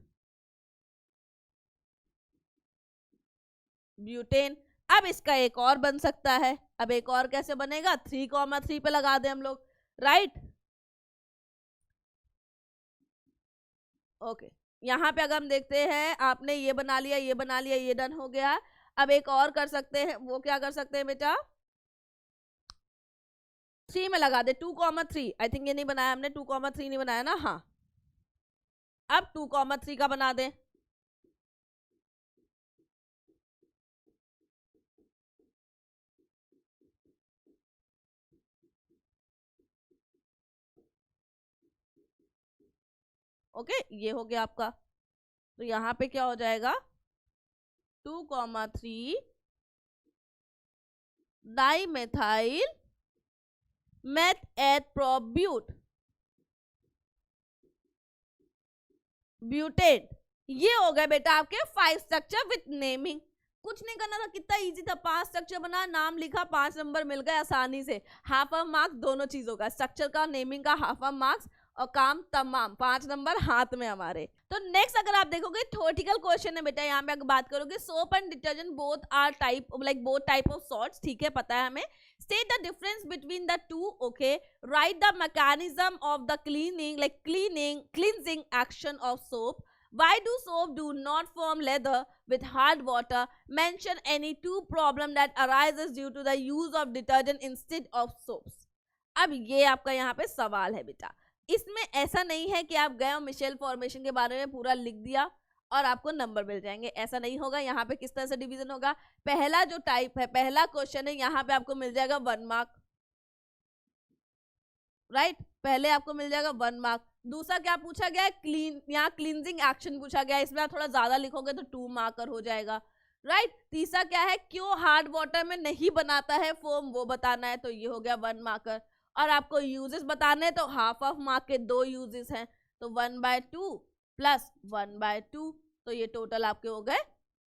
butane. अब इसका एक और बन सकता है। अब एक और कैसे बनेगा, 3,3 पे लगा दे हम लोग, राइट। ओके, यहाँ पे अगर हम देखते हैं, आपने ये बना लिया, ये बना लिया, ये डन हो गया। अब एक और कर सकते हैं, वो क्या कर सकते हैं बेटा, 3 में लगा दे, 2,3। आई थिंक ये नहीं बनाया हमने, 2,3 नहीं बनाया ना, हाँ। अब 2,3 का बना दे, ओके, ये हो गया आपका। तो यहाँ पे क्या हो जाएगा, 2,3 dimethyl meth eth prop but butane. ये हो गए बेटा आपके 5 स्ट्रक्चर विथ नेमिंग। कुछ नहीं करना था, कितना इजी था, 5 स्ट्रक्चर बना, नाम लिखा, 5 नंबर मिल गए आसानी से। हाफ ऑफ मार्क्स दोनों चीजों का, स्ट्रक्चर का, नेमिंग का हाफ ऑफ मार्क्स, और काम तमाम, 5 नंबर हाथ में हमारे। तो नेक्स्ट अगर आप देखोगे थ्योरेटिकल क्वेश्चन है बेटा, यहाँ पे अगर बात करोगे, soap and detergent both are type, like both type of salts, ठीक है, पता है हमें। State the difference between the two, okay, write the mechanism of the cleaning, like cleansing action of soap. Why do soap do not form leather with hard water? Mention any 2 problem that arises due to the use of detergent instead of soaps. अब ये आपका यहाँ पे सवाल है बेटा। इसमें ऐसा नहीं है कि आप गए और मिशेल फॉर्मेशन के बारे में पूरा लिख दिया और आपको नंबर मिल जाएंगे, ऐसा नहीं होगा। यहाँ पे किस तरह से डिवीजन होगा, पहला जो टाइप है, पहला क्वेश्चन है, यहाँ पे आपको मिल जाएगा 1 मार्क, राइट, पहले आपको मिल जाएगा 1 मार्क। दूसरा क्या पूछा गया है, क्लीन, यहाँ क्लींजिंग एक्शन पूछा गया है, इसमें आप थोड़ा ज्यादा लिखोगे तो 2 मार्कर हो जाएगा। राइट, तीसरा क्या है, क्यों हार्ड वाटर में नहीं बनाता है फोम, वो बताना है, तो ये हो गया 1 मार्कर। और आपको यूजेस बताने हैं, तो हाफ ऑफ मार्क के 2 यूजेस हैं, तो 1/2 प्लस 1/2, तो ये टोटल आपके हो गए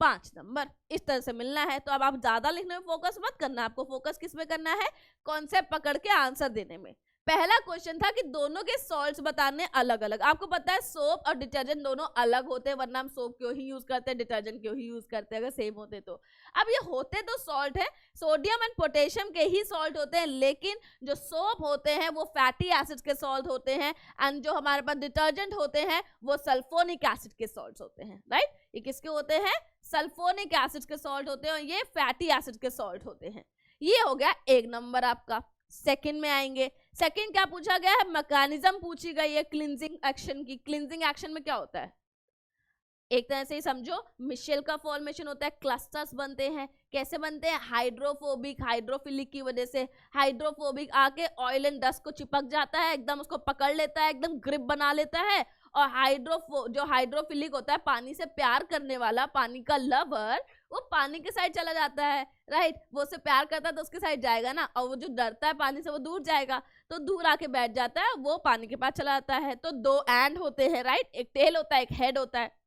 5 नंबर। इस तरह से मिलना है। तो अब आप ज्यादा लिखने में फोकस मत करना, आपको फोकस किस में करना है, कॉन्सेप्ट पकड़ के आंसर देने में। पहला क्वेश्चन था कि दोनों के सॉल्ट्स बताने अलग अलग। आपको पता है सोप और डिटर्जेंट दोनों अलग होते हैं, वरना हम सोप क्यों ही यूज करते हैं, डिटर्जेंट क्यों ही यूज करते हैं अगर सेम होते तो। अब ये होते तो सॉल्ट है, सोडियम एंड पोटेशियम के ही सॉल्ट होते हैं, लेकिन जो सोप होते हैं वो फैटी एसिड के सॉल्ट होते हैं, एंड जो हमारे पास डिटर्जेंट होते हैं वो सल्फोनिक एसिड के सॉल्ट होते हैं। राइट, ये किसके होते हैं, सल्फोनिक एसिड के सॉल्ट होते हैं, और ये फैटी एसिड के सॉल्ट होते हैं। ये हो गया 1 नंबर आपका। सेकंड में आएंगे, सेकंड क्या पूछा गया है, मैकेनिज्म पूछी गई है क्लींजिंग एक्शन की। क्लींजिंग एक्शन में क्या होता है, एक तरह से ही समझो, मिशेल का फॉर्मेशन होता है, क्लस्टर्स बनते हैं। कैसे बनते हैं, हाइड्रोफोबिक, हाइड्रोफिलिक की वजह से। हाइड्रोफोबिक आके ऑयल एंड डस्ट को चिपक जाता है, एकदम उसको पकड़ लेता है, एकदम ग्रिप बना लेता है। और जो हाइड्रोफिलिक होता है, पानी से प्यार करने वाला, पानी का लवर, वो पानी के साइड चला जाता है। राइट, वो उससे प्यार करता है तो उसके साइड जाएगा ना, और वो जो डरता है पानी से वो दूर जाएगा, तो दूर आके बैठ जाता है, वो पानी के पास चला जाता है। तो 2 एंड होते हैं। राइट, एक टेल होता है, एक हेड होता है।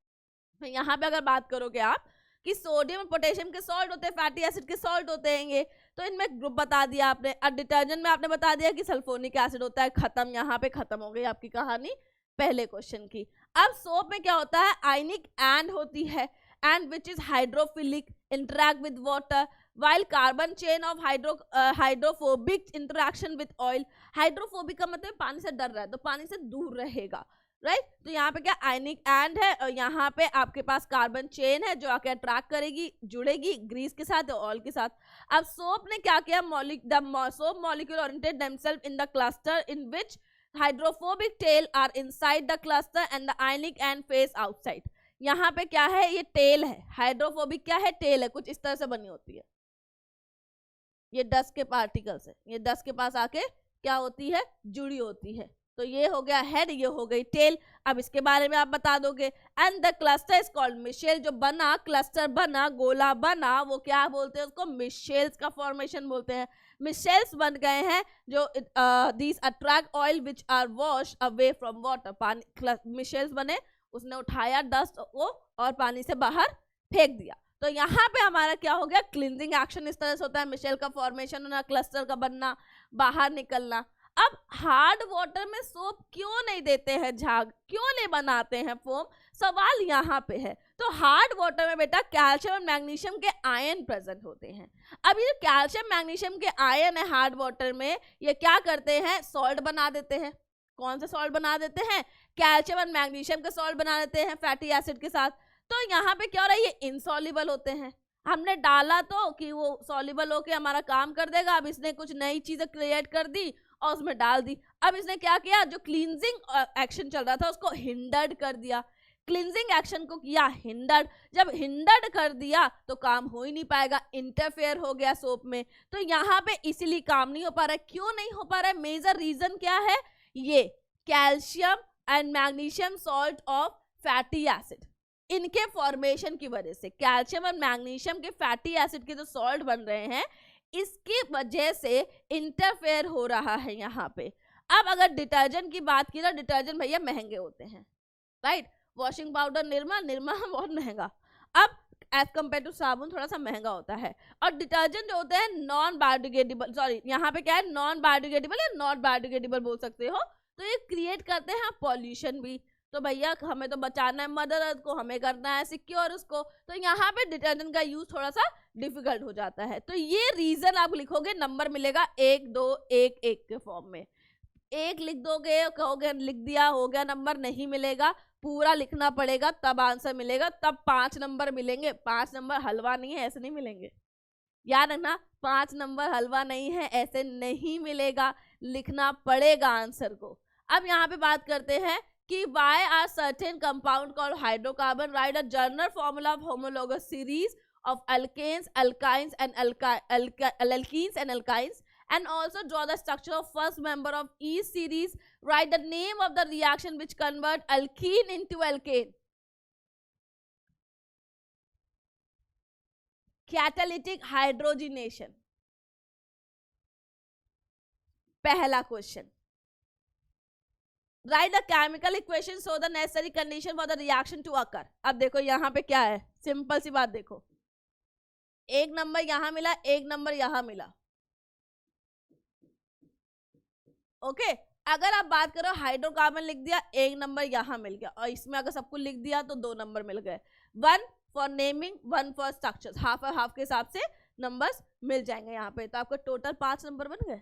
तो यहाँ पे अगर बात करोगे आप कि सोडियम और पोटेशियम के सॉल्ट होते हैं, फैटी एसिड के सॉल्ट होते हैं, तो इनमें ग्रुप बता दिया आपने। और डिटर्जेंट में आपने बता दिया कि सल्फोनिक एसिड होता है। खत्म, यहाँ पे खत्म हो गई आपकी कहानी पहले क्वेश्चन की। अब सोप में क्या होता है, आयनिक एंड होती है, and which is hydrophilic, interact with water, while carbon chain of hydrophobic interaction with oil। Hydrophobic का मतलब पानी से डर रहा है तो पानी से दूर रहेगा। राइट, तो यहाँ पे क्या आयनिक एंड है, और यहाँ पे आपके पास कार्बन चेन है जो आके अट्रैक्ट करेगी, जुड़ेगी ग्रीस के साथ और ऑयल के साथ। अब सोप ने क्या किया, soap molecule oriented themselves in the cluster in which hydrophobic tail are inside the cluster and the ionic end face outside. यहाँ पे क्या है, ये टेल है, हाइड्रोफोबिक क्या है, टेल है, कुछ इस तरह से बनी होती है। ये डस्ट के पार्टिकल्स है, ये डस्ट के पास आके क्या होती है, जुड़ी होती है। तो ये हो गया हेड, ये हो गई टेल। अब इसके बारे में आप बता दोगे। And the cluster is called micelle, जो बना, क्लस्टर बना, गोला बना, वो क्या बोलते हैं उसको, मिशेल्स का फॉर्मेशन बोलते हैं। मिशेल्स बन गए हैं जो these attract oil which are wash away from water. पानी, मिशेल्स बने, उसने उठाया डस्ट को और पानी से बाहर फेंक दिया। तो यहाँ पे हमारा क्या हो गया, क्लींजिंग एक्शन इस तरह से होता है, मिशेल का फॉर्मेशन होना, क्लस्टर का बनना, बाहर निकलना। अब हार्ड वाटर में सोप क्यों नहीं देते हैं झाग, क्यों नहीं बनाते हैं फोम, सवाल यहाँ पे है। तो हार्ड वाटर में बेटा कैल्शियम और मैग्नीशियम के आयन प्रेजेंट होते हैं। अब ये कैल्शियम मैग्नीशियम के आयन है हार्ड वाटर में, ये क्या करते हैं, सॉल्ट बना देते हैं। कौन सा सॉल्ट बना देते हैं, कैल्शियम और मैग्नीशियम के सॉल्ट बना देते हैं फैटी एसिड के साथ। तो यहाँ पे क्या हो रहा है, ये इनसॉल्युबल होते हैं। हमने डाला तो कि वो सॉल्युबल होके हमारा काम कर देगा, अब इसने कुछ नई चीजें क्रिएट कर दी और उसमें डाल दी। अब इसने क्या किया, जो क्लींजिंग एक्शन चल रहा था उसको हिंडर्ड कर दिया, क्लींजिंग एक्शन को किया हिंडर्ड। जब हिंडर्ड कर दिया तो काम हो ही नहीं पाएगा, इंटरफेयर हो गया सोप में। तो यहाँ पे इसीलिए काम नहीं हो पा रहा है। क्यों नहीं हो पा रहा है, मेजर रीजन क्या है, ये calcium and magnesium salt of fatty acid, इनके फॉर्मेशन की वजह से, कैल्शियम और मैग्नीशियम के फैटी एसिड के जो सॉल्ट बन रहे हैं, इसकी वजह से इंटरफेयर हो रहा है यहाँ पे। अब अगर डिटर्जेंट की बात की तो डिटर्जेंट भैया महंगे होते हैं। Right, washing powder Nirma, Nirma बहुत महंगा। अब एज कम्पेयर टू साबुन थोड़ा सा महंगा होता है। और डिटर्जेंट जो होते हैं नॉन बायोडिग्रेडेबल, सॉरी यहाँ पे क्या है, नॉन बायोडिग्रेडेबल या नॉट बायोडिग्रेडेबल बोल सकते हो, तो ये क्रिएट करते हैं पॉल्यूशन भी। तो भैया हमें तो बचाना है मदर अर्थ को, हमें करना है सिक्योर उसको, तो यहाँ पे डिटर्जेंट का यूज थोड़ा सा डिफिकल्ट हो जाता है। तो ये रीजन आप लिखोगे, नंबर मिलेगा 1 2 1 1 के फॉर्म में। 1 लिख दोगे, कहोगे लिख दिया हो गया, नंबर नहीं मिलेगा, पूरा लिखना पड़ेगा तब आंसर मिलेगा, तब 5 नंबर मिलेंगे। 5 नंबर हलवा नहीं है, ऐसे नहीं मिलेंगे, याद रखना। 5 नंबर हलवा नहीं है, ऐसे नहीं मिलेगा, लिखना पड़ेगा आंसर को। अब यहाँ पे बात करते हैं कि why are certain compound called hydrocarbon, write a general formula of homologous series of alkanes, alkynes and alkenes and alkynes and also draw the structure of first member of each series. Write the name of the reaction which convert alkene into alkane. Catalytic hydrogenation. पहला question. Write the chemical equation so the necessary condition for the reaction to occur. अब देखो यहाँ पे क्या है, simple सी बात देखो, एक नंबर यहां मिला, एक नंबर यहां मिला. ओके, अगर आप बात करो हाइड्रोकार्बन लिख दिया, एक नंबर यहां मिल गया, और इसमें अगर सबको लिख दिया तो 2 नंबर मिल गए. 1 for naming, 1 for structures, half और हाफ के हिसाब से नंबर्स मिल जाएंगे यहाँ पे. तो आपको टोटल 5 नंबर बन गए,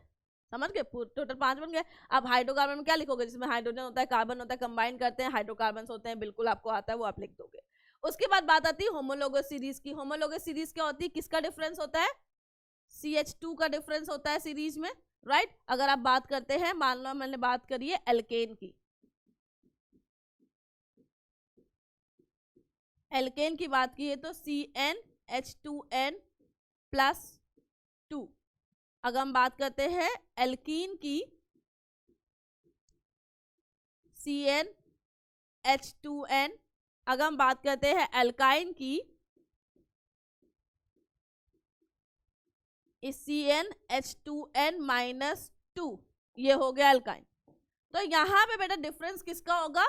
समझ गए, टोटल 5 बन गए. अब हाइड्रोकार्बन में क्या लिखोगे, जिसमें हाइड्रोजन होता है, कार्बन होता है, कंबाइन करते हैं, हाइड्रोकार्बन होते हैं, बिल्कुल आपको आता है, वो आप लिख दोगे. उसके बाद बात आती है होमोलोगस सीरीज की. होमोलोगस सीरीज क्या होती है, किसका डिफरेंस होता है, CH2 का डिफरेंस होता है सीरीज में, राइट. अगर आप बात करते हैं, मान लो मैंने बात करी है एल्केन की, एल्केन की बात की है तो CnH2n+2. अगर हम बात करते हैं एल्कीन की, CnH2n. अगर हम बात करते हैं एल्काइन की, CnH2n-2. ये हो गया एल्काइन. तो यहां पे बेटा डिफरेंस किसका होगा,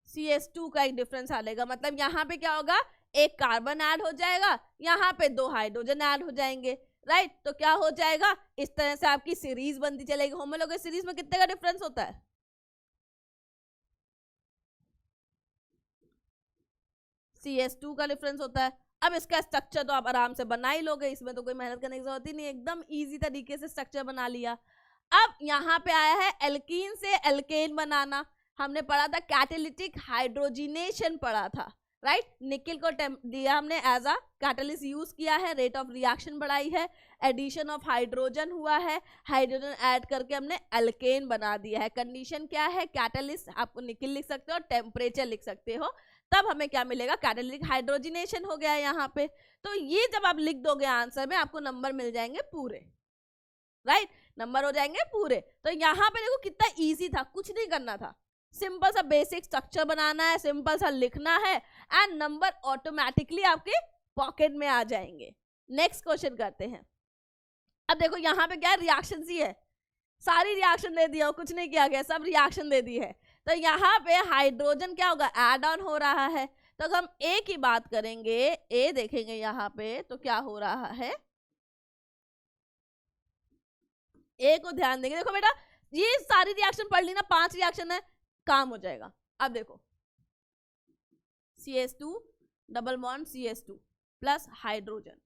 CH2 का एक डिफरेंस आ जाएगा. मतलब यहाँ पे क्या होगा, एक कार्बन ऐड हो जाएगा, यहाँ पे 2 हाइड्रोजन ऐड हो जाएंगे, राइट. तो क्या हो जाएगा, इस तरह से आपकी सीरीज बनती चलेगी. होमोलोगस सीरीज में कितने का डिफरेंस होता है, CH2 का डिफरेंस होता है. अब इसका स्ट्रक्चर तो आप आराम से बना ही लोगे, इसमें तो कोई मेहनत करने की जरूरत ही नहीं, एकदम इजी तरीके से स्ट्रक्चर बना लिया. अब यहाँ पे आया है एल्कीन से एल्केन बनाना. हमने पढ़ा था कैटालिटिक हाइड्रोजिनेशन पढ़ा था, राइट. निकिल को दिया हमने एज अ कैटलिस्ट यूज किया है, रेट ऑफ रिएक्शन बढ़ाई है, एडिशन ऑफ हाइड्रोजन हुआ है, हाइड्रोजन ऐड करके हमने एल्केन बना दिया है. कंडीशन क्या है, कैटलिस्ट आपको निकिल लिख सकते हो, टेम्परेचर लिख सकते हो, तब हमें क्या मिलेगा, कैटालिटिक हाइड्रोजिनेशन हो गया है यहाँ पे. तो ये जब आप लिख दोगे आंसर में, आपको नंबर मिल जाएंगे पूरे, राइट. नंबर हो जाएंगे पूरे. तो यहाँ पे देखो कितना इजी था, कुछ नहीं करना था, सिंपल सा बेसिक स्ट्रक्चर बनाना है, सिंपल सा लिखना है, एंड नंबर ऑटोमेटिकली आपके पॉकेट में आ जाएंगे. नेक्स्ट क्वेश्चन करते हैं. अब देखो यहाँ पे क्या रिएक्शन ही है, सारी रिएक्शन दे दिया, कुछ नहीं किया गया, सब रिएक्शन दे दी है. तो यहाँ पे हाइड्रोजन क्या होगा, ऐड ऑन हो रहा है. तो अगर हम ए की बात करेंगे, ए देखेंगे यहाँ पे, तो क्या हो रहा है, ए को ध्यान देंगे. देखो बेटा, ये सारी रिएक्शन पढ़ ली ना, 5 रिएक्शन है, काम हो जाएगा. अब देखो CH2 double bond CH2 plus hydrogen,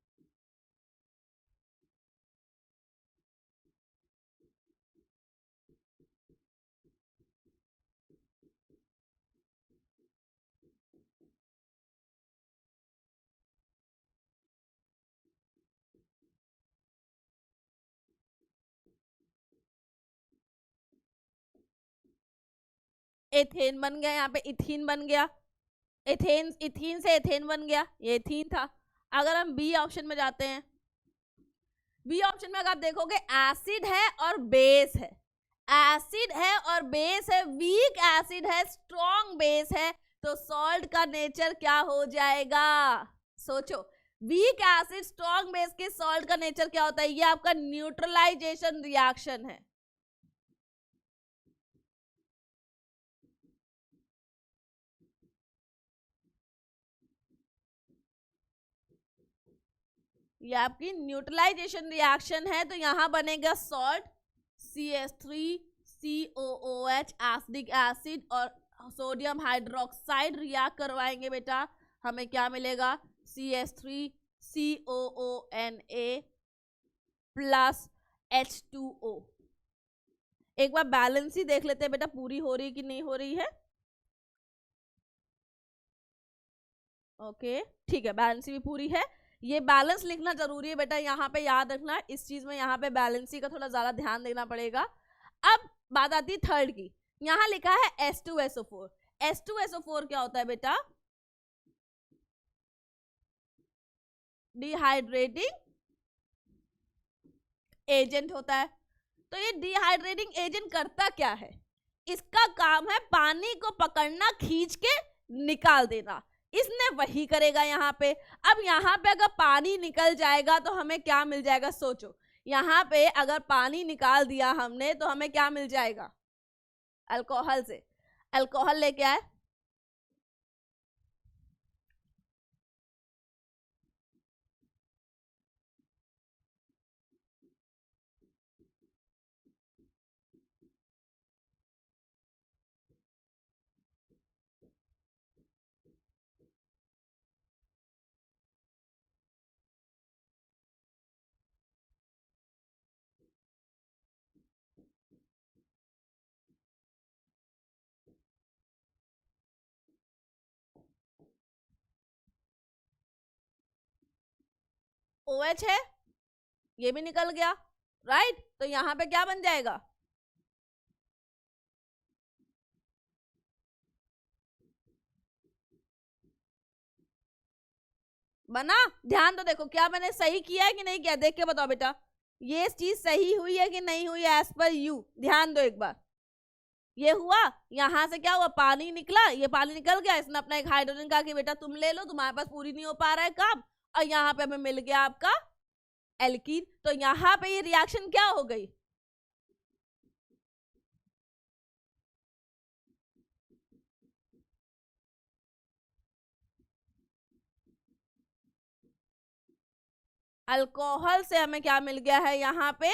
ethane बन गया, यहाँ पे इथीन बन गया, एथेन, इथीन से एथेन बन गया, ये एथीन था. अगर हम बी ऑप्शन में जाते हैं, बी ऑप्शन में अगर आप देखोगे एसिड है और बेस है, एसिड है और बेस है, वीक एसिड है, स्ट्रॉन्ग बेस है, तो सॉल्ट का नेचर क्या हो जाएगा, सोचो. वीक एसिड स्ट्रॉन्ग बेस के सॉल्ट का नेचर क्या होता है, ये आपका न्यूट्रलाइजेशन रिएक्शन है. ये आपकी न्यूट्रलाइजेशन रिएक्शन है. तो यहां बनेगा सॉल्ट, CH3COOH एसिडिक एसिड, और सोडियम हाइड्रोक्साइड रिएक्ट करवाएंगे बेटा, हमें क्या मिलेगा, CH3COONA प्लस H2O. एक बार बैलेंस ही देख लेते हैं बेटा, पूरी हो रही कि नहीं हो रही है. ओके ठीक है, बैलेंस भी पूरी है. ये बैलेंस लिखना जरूरी है बेटा, यहाँ पे याद रखना इस चीज में, यहाँ पे बैलेंसी का थोड़ा ज्यादा ध्यान देना पड़ेगा. अब बात आती है थर्ड की. यहाँ लिखा है H2SO4. H2SO4 क्या होता है बेटा, डिहाइड्रेटिंग एजेंट होता है। तो ये डिहाइड्रेटिंग एजेंट करता क्या है? इसका काम है पानी को पकड़ना, खींच के निकाल देना। इसने वही करेगा यहाँ पे। अब यहाँ पे अगर पानी निकल जाएगा तो हमें क्या मिल जाएगा? सोचो, यहाँ पे अगर पानी निकाल दिया हमने तो हमें क्या मिल जाएगा? अल्कोहल से अल्कोहल लेके आए, OH है, ये भी निकल गया, राइट। तो यहाँ पे क्या बन जाएगा? बना? ध्यान तो देखो, क्या मैंने सही किया है कि नहीं किया, देख के बताओ बेटा, ये चीज सही हुई है कि नहीं हुई एज पर यू? ध्यान दो एक बार। ये हुआ, यहां से क्या हुआ? पानी निकला, ये पानी निकल गया, इसने अपना एक हाइड्रोजन कहा कि बेटा तुम ले लो, तुम्हारे पास पूरी नहीं हो पा रहा है काम, और यहाँ पे हमें मिल गया आपका एल्कीन। तो यहाँ पे ये रिएक्शन क्या हो गई? अल्कोहल से हमें क्या मिल गया है? यहाँ पे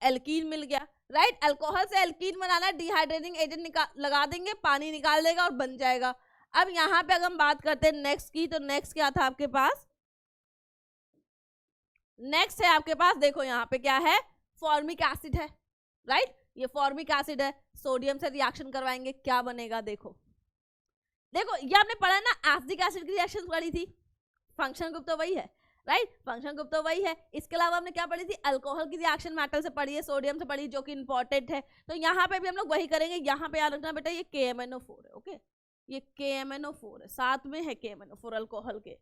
एल्कीन मिल गया, राइट। अल्कोहल से एल्कीन बनाना, डिहाइड्रेटिंग एजेंट लगा देंगे, पानी निकाल देगा और बन जाएगा। अब यहाँ पे अगर हम बात करते हैं नेक्स्ट की, तो नेक्स्ट क्या था आपके पास? नेक्स्ट है आपके पास, देखो यहाँ पे क्या है? फॉर्मिक एसिड है, राइट। ये फॉर्मिक एसिड है, सोडियम से रिएक्शन करवाएंगे, क्या बनेगा? देखो देखो, ये आपने पढ़ा है ना, एसिडिक एसिड की रिएक्शन पढ़ी थी, फंक्शन ग्रुप तो वही है, राइट। फंक्शन ग्रुप तो वही है। इसके अलावा हमने क्या पढ़ी थी? अल्कोहल की रिएक्शन मेटल से पढ़ी है, सोडियम से पढ़ी, जो कि इंपॉर्टेंट है। तो यहाँ पे भी हम लोग वही करेंगे। यहाँ पे याद रखना बेटा, ये KMnO4 है, ओके, ये KMnO4 है, साथ में है KMnO4 अल्कोहल के,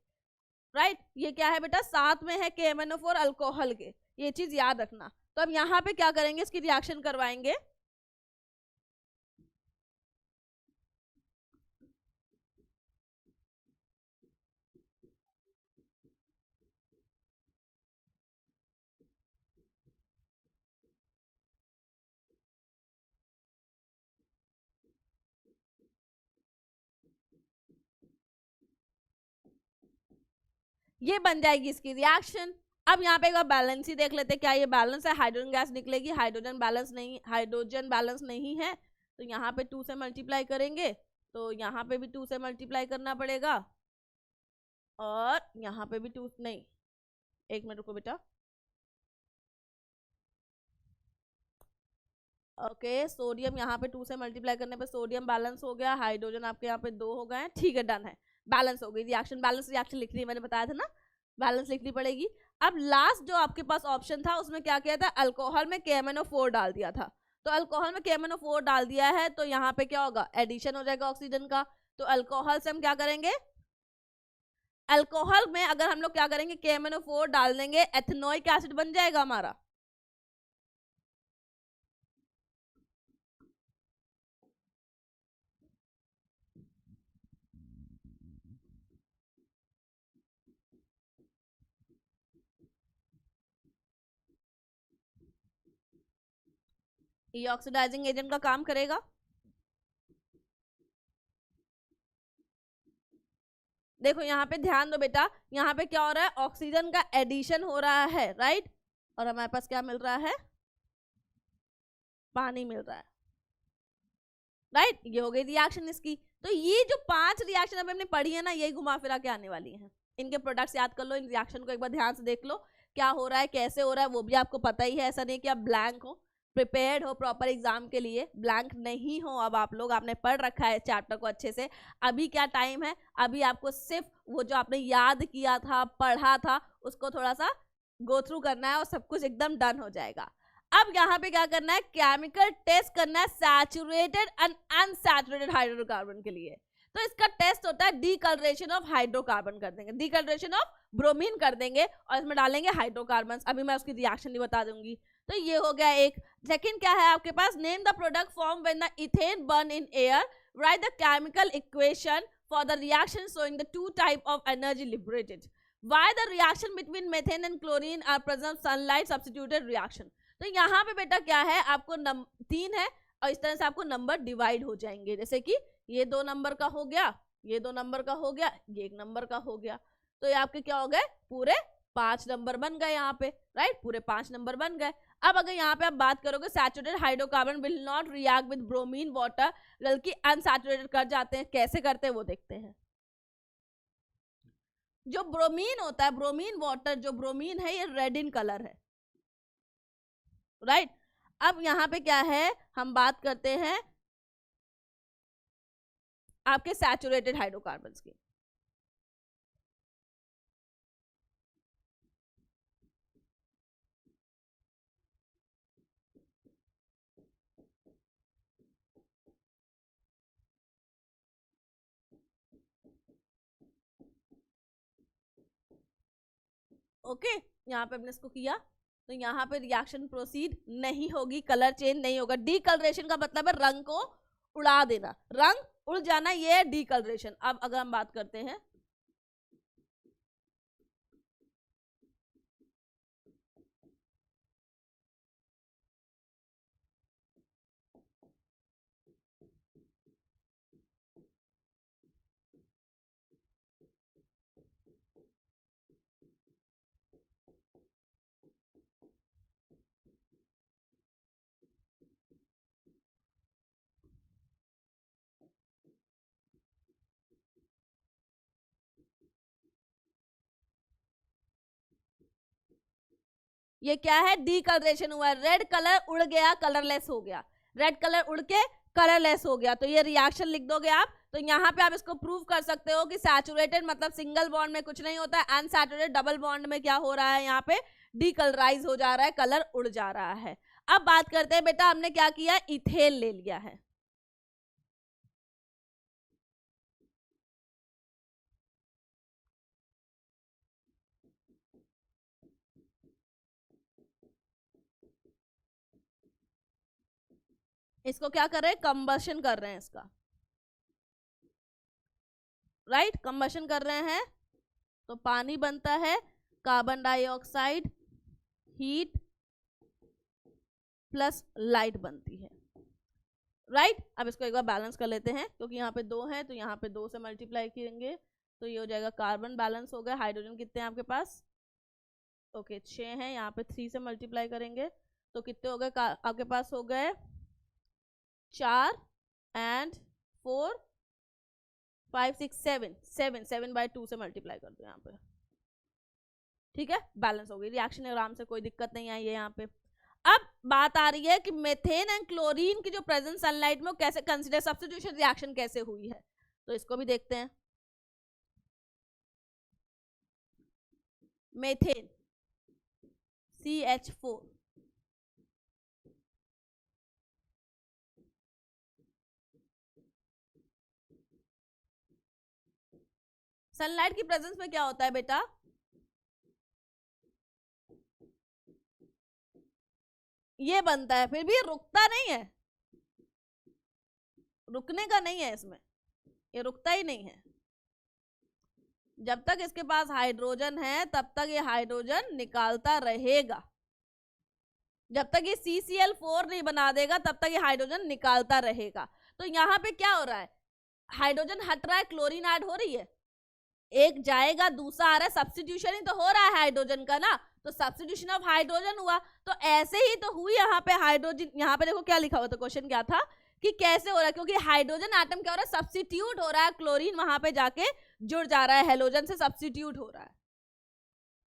राइट। ये क्या है बेटा? साथ में है KMnO4 अल्कोहल के, ये चीज याद रखना। तो अब यहाँ पे क्या करेंगे? इसकी रिएक्शन करवाएंगे। ये बन जाएगी इसकी रिएक्शन। अब यहाँ पे एक बार बैलेंस ही देख लेते हैं, क्या ये बैलेंस है? हाइड्रोजन गैस निकलेगी, हाइड्रोजन बैलेंस नहीं है, तो यहाँ पे 2 से मल्टीप्लाई करेंगे, तो यहाँ पे भी 2 से मल्टीप्लाई करना पड़ेगा, और यहाँ पे भी 2, नहीं, एक मिनट रुको बेटा, ओके। सोडियम यहाँ पे 2 से मल्टीप्लाई करने पे सोडियम बैलेंस हो गया, हाइड्रोजन आपके यहाँ पे 2 हो गए, ठीक है, डन है, बैलेंस हो गई रिएक्शन। बैलेंस रिएक्शन लिखनी है, मैंने बताया था ना, बैलेंस लिखनी पड़ेगी। अब लास्ट जो आपके पास ऑप्शन था, उसमें क्या किया था? अल्कोहल में KMnO4 डाल दिया था। तो अल्कोहल में KMnO4 डाल दिया है, तो यहाँ पे क्या होगा? एडिशन हो जाएगा ऑक्सीजन का। तो अल्कोहल से हम क्या करेंगे? अल्कोहल में अगर हम लोग क्या करेंगे? KMnO4 डाल देंगे, एथेनोइक एसिड बन जाएगा हमारा। ये ऑक्सीडाइजिंग एजेंट का काम करेगा। देखो यहाँ पे ध्यान दो बेटा, यहाँ पे क्या हो रहा है? ऑक्सीजन का एडिशन हो रहा है, राइट, और हमारे पास क्या मिल रहा है? पानी मिल रहा है, राइट। ये हो गई रिएक्शन इसकी। तो ये जो 5 रिएक्शन अभी हमने पढ़ी है ना, यही घुमा फिरा के आने वाली हैं। इनके प्रोडक्ट्स याद कर लो, इन रिएक्शन को एक बार ध्यान से देख लो, क्या हो रहा है, कैसे हो रहा है, वो भी आपको पता ही है। ऐसा नहीं कि आप ब्लैंक हो, प्रिपेयर्ड हो प्रॉपर एग्जाम के लिए, ब्लैंक नहीं हो। अब आप लोग, आपने पढ़ रखा है चैप्टर को अच्छे से। अभी क्या टाइम है? अभी आपको सिर्फ वो जो आपने याद किया था, पढ़ा था, उसको थोड़ा सा गो थ्रू करना है और सब कुछ एकदम डन हो जाएगा। अब यहाँ पे क्या करना है? केमिकल टेस्ट करना है सैचुरेटेड एंड अनसैचुरेटेड हाइड्रोकार्बन के लिए। तो इसका टेस्ट होता है डीकलरेशन ऑफ हाइड्रोकार्बन कर देंगे, डीकलरेशन ऑफ ब्रोमीन कर देंगे और इसमें डालेंगे हाइड्रोकार्बन। अभी मैं उसकी रिएक्शन भी बता दूंगी। तो ये हो गया एक। सेकंड क्या है आपके पास, name the product form when the ethane burn in air, right the chemical equation for the reaction showing the two type of energy liberated, why the reaction between methane and chlorine are present sunlight substituted reaction. तो यहाँ पे बेटा क्या है, आपको 3 है और इस तरह से आपको नंबर डिवाइड हो जाएंगे, जैसे कि ये 2 नंबर का हो गया, ये 2 नंबर का हो गया, ये 1 नंबर का हो गया। तो ये आपके क्या हो गए, पूरे 5 नंबर बन गए यहाँ पे, राइट, पूरे 5 नंबर बन गए। अब अगर यहाँ पे आप बात करोगे saturated hydrocarbon will not react with bromine water, बल्कि अनसैचुरेटेड कर जाते हैं। कैसे करते हैं वो देखते हैं। जो ब्रोमीन होता है, ब्रोमीन वाटर, जो ब्रोमीन है ये रेड इन कलर है, राइट। अब यहाँ पे क्या है, हम बात करते हैं आपके सैचुरेटेड हाइड्रोकार्बन्स की। ओके, यहाँ पे हमने इसको किया तो यहाँ पे रिएक्शन प्रोसीड नहीं होगी, कलर चेंज नहीं होगा। डीकलरेशन का मतलब है रंग को उड़ा देना, रंग उड़ जाना, ये है डीकलरेशन। अब अगर हम बात करते हैं ये क्या है, डीकलरेशन हुआ है, रेड कलर उड़ गया, कलरलेस हो गया, रेड कलर उड़ के कलरलेस हो गया। तो ये रिएक्शन लिख दोगे आप। तो यहाँ पे आप इसको प्रूव कर सकते हो कि सैचुरेटेड मतलब सिंगल बॉन्ड में कुछ नहीं होता है, अनसैचुरेटेड डबल बॉन्ड में क्या हो रहा है, यहाँ पे डीकलराइज हो जा रहा है, कलर उड़ जा रहा है। अब बात करते हैं बेटा, हमने क्या किया, इथेन ले लिया है। इसको क्या कर रहे हैं, कंबशन कर रहे हैं इसका, राइट, कंबशन कर रहे हैं। तो पानी बनता है, carbon dioxide, heat plus light बनती है, राइट। अब इसको एक बार बैलेंस कर लेते हैं, क्योंकि यहाँ पे 2 है तो यहाँ पे 2 से मल्टीप्लाई करेंगे तो ये हो जाएगा, कार्बन बैलेंस हो गया। हाइड्रोजन कितने हैं आपके पास, ओके 6 हैं, यहाँ पे 3 से मल्टीप्लाई करेंगे तो कितने हो गए आपके पास, हो गए 4 एंड 4 5 6 7 7 बाई 2 से मल्टीप्लाई कर दो यहाँ पे, ठीक है, बैलेंस हो गई रिएक्शन, आराम से, कोई दिक्कत नहीं आई है यहाँ पे। अब बात आ रही है कि मेथेन एंड क्लोरीन की जो प्रेजेंट सनलाइट में कैसे कंसीडर, सब्स्टिट्यूशन रिएक्शन कैसे हुई है, तो इसको भी देखते हैं। मेथेन CH4, सनलाइट की प्रेजेंस में क्या होता है बेटा, ये बनता है, फिर भी ये रुकता नहीं है, रुकने का नहीं है इसमें, ये रुकता ही नहीं है। जब तक इसके पास हाइड्रोजन है तब तक ये हाइड्रोजन निकालता रहेगा, जब तक ये CCl4 नहीं बना देगा तब तक ये हाइड्रोजन निकालता रहेगा। तो यहाँ पे क्या हो रहा है, हाइड्रोजन हट रहा है, क्लोरीन ऐड हो रही है, एक जाएगा दूसरा आ रहा है, सब्स्टिट्यूशन ही तो हो रहा है हाइड्रोजन का ना, तो सब्स्टिट्यूशन ऑफ हाइड्रोजन हुआ। तो ऐसे ही तो हुई यहाँ पे हाइड्रोजन, यहाँ पे देखो क्या लिखा हुआ था, क्वेश्चन क्या था कि कैसे हो रहा है, क्योंकि हाइड्रोजन एटम क्या हो रहा है, सब्स्टिट्यूट हो रहा है, क्लोरीन वहां पे जाके जुड़ जा रहा है, हेलोजन से सब्स्टिट्यूट हो रहा है।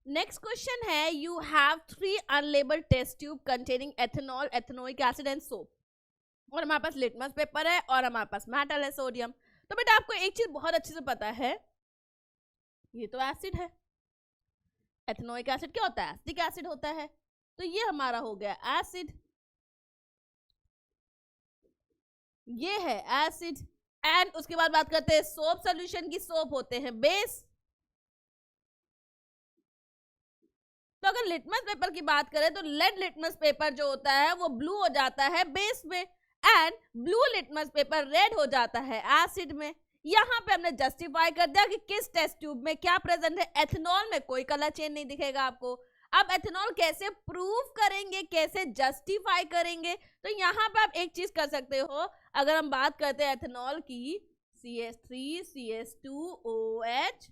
नेक्स्ट क्वेश्चन है, you have 3 unlabelled test tube containing ethanol, ethanoic acid and soap, और हमारे पास लिटमस पेपर है और हमारे पास मेटल है, सोडियम। तो बेटा आपको एक चीज बहुत अच्छे से पता है, ये तो एसिड है, एथेनोइक एसिड क्या होता है, एसिटिक एसिड होता है, तो ये हमारा हो गया एसिड, ये है एसिड, एंड उसके बाद बात करते हैं सोप सोल्यूशन की। सोप होते हैं बेस। तो अगर लिटमस पेपर की बात करें तो लेड लिटमस पेपर जो होता है वो ब्लू हो जाता है बेस में, and blue litmus paper red हो जाता है एसिड में। यहाँ पे हमने जस्टिफाई कर दिया कि किस टेस्ट ट्यूब में क्या प्रेजेंट है। एथेनॉल में कोई कलर चेंज नहीं दिखेगा आपको। अब एथेनॉल कैसे प्रूव करेंगे, कैसे जस्टिफाई करेंगे, तो यहाँ पे आप एक चीज कर सकते हो। अगर हम बात करते हैं एथेनॉल की, CH3CH2OH,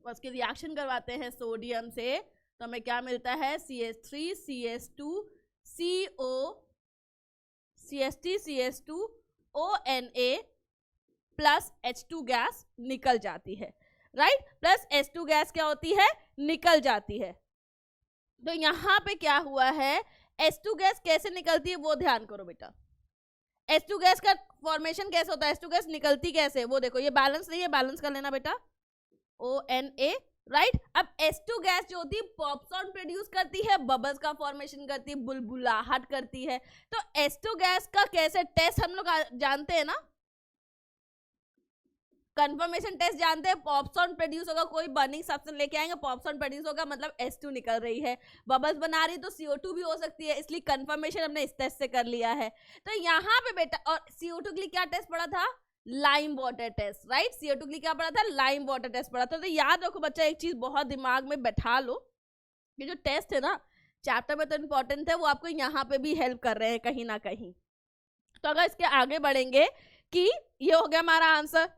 उसकी रिएक्शन करवाते हैं सोडियम से, तो हमें क्या मिलता है, CH3CH2ONA प्लस H2 गैस निकल जाती है, राइट। प्लस H2 गैस क्या होती है, निकल जाती है। तो यहाँ पे क्या हुआ है, H2 गैस कैसे निकलती है वो ध्यान करो बेटा। H2 गैस का फॉर्मेशन कैसे होता है, H2 गैस निकलती कैसे, वो देखो। ये बैलेंस नहीं है, बैलेंस कर लेना बेटा, ONA, राइट। अब H2 गैस जो होती है पॉपकॉर्न प्रोड्यूस करती है, बबल्स का फॉर्मेशन करती है, बुलबुलाहट करती है। तो H2 गैस का कैसे टेस्ट हम लोग जानते हैं ना, कंफर्मेशन टेस्ट जानते हैं। पॉपकॉर्न प्रोड्यूस होगा, कोई बर्निंग सब्सटेंस लेके आएंगे, पॉपकॉर्न प्रोड्यूस होगा, मतलब H2 निकल रही है। बबल्स बना रही तो CO2 भी हो सकती है, इसलिए कंफर्मेशन हमने इस टेस्ट से कर लिया है। तो यहाँ पे बेटा, और CO2 के लिए क्या टेस्ट पड़ा था, lime water test, right. CO2 के लिए क्या पड़ा था, लाइम वाटर टेस्ट पड़ा था। तो याद रखो बच्चा, एक चीज बहुत दिमाग में बैठा लो, ये जो टेस्ट है ना चैप्टर में तो इंपॉर्टेंट है, वो आपको यहाँ पे भी हेल्प कर रहे हैं कहीं ना कहीं। तो अगर इसके आगे बढ़ेंगे कि ये हो गया हमारा आंसर,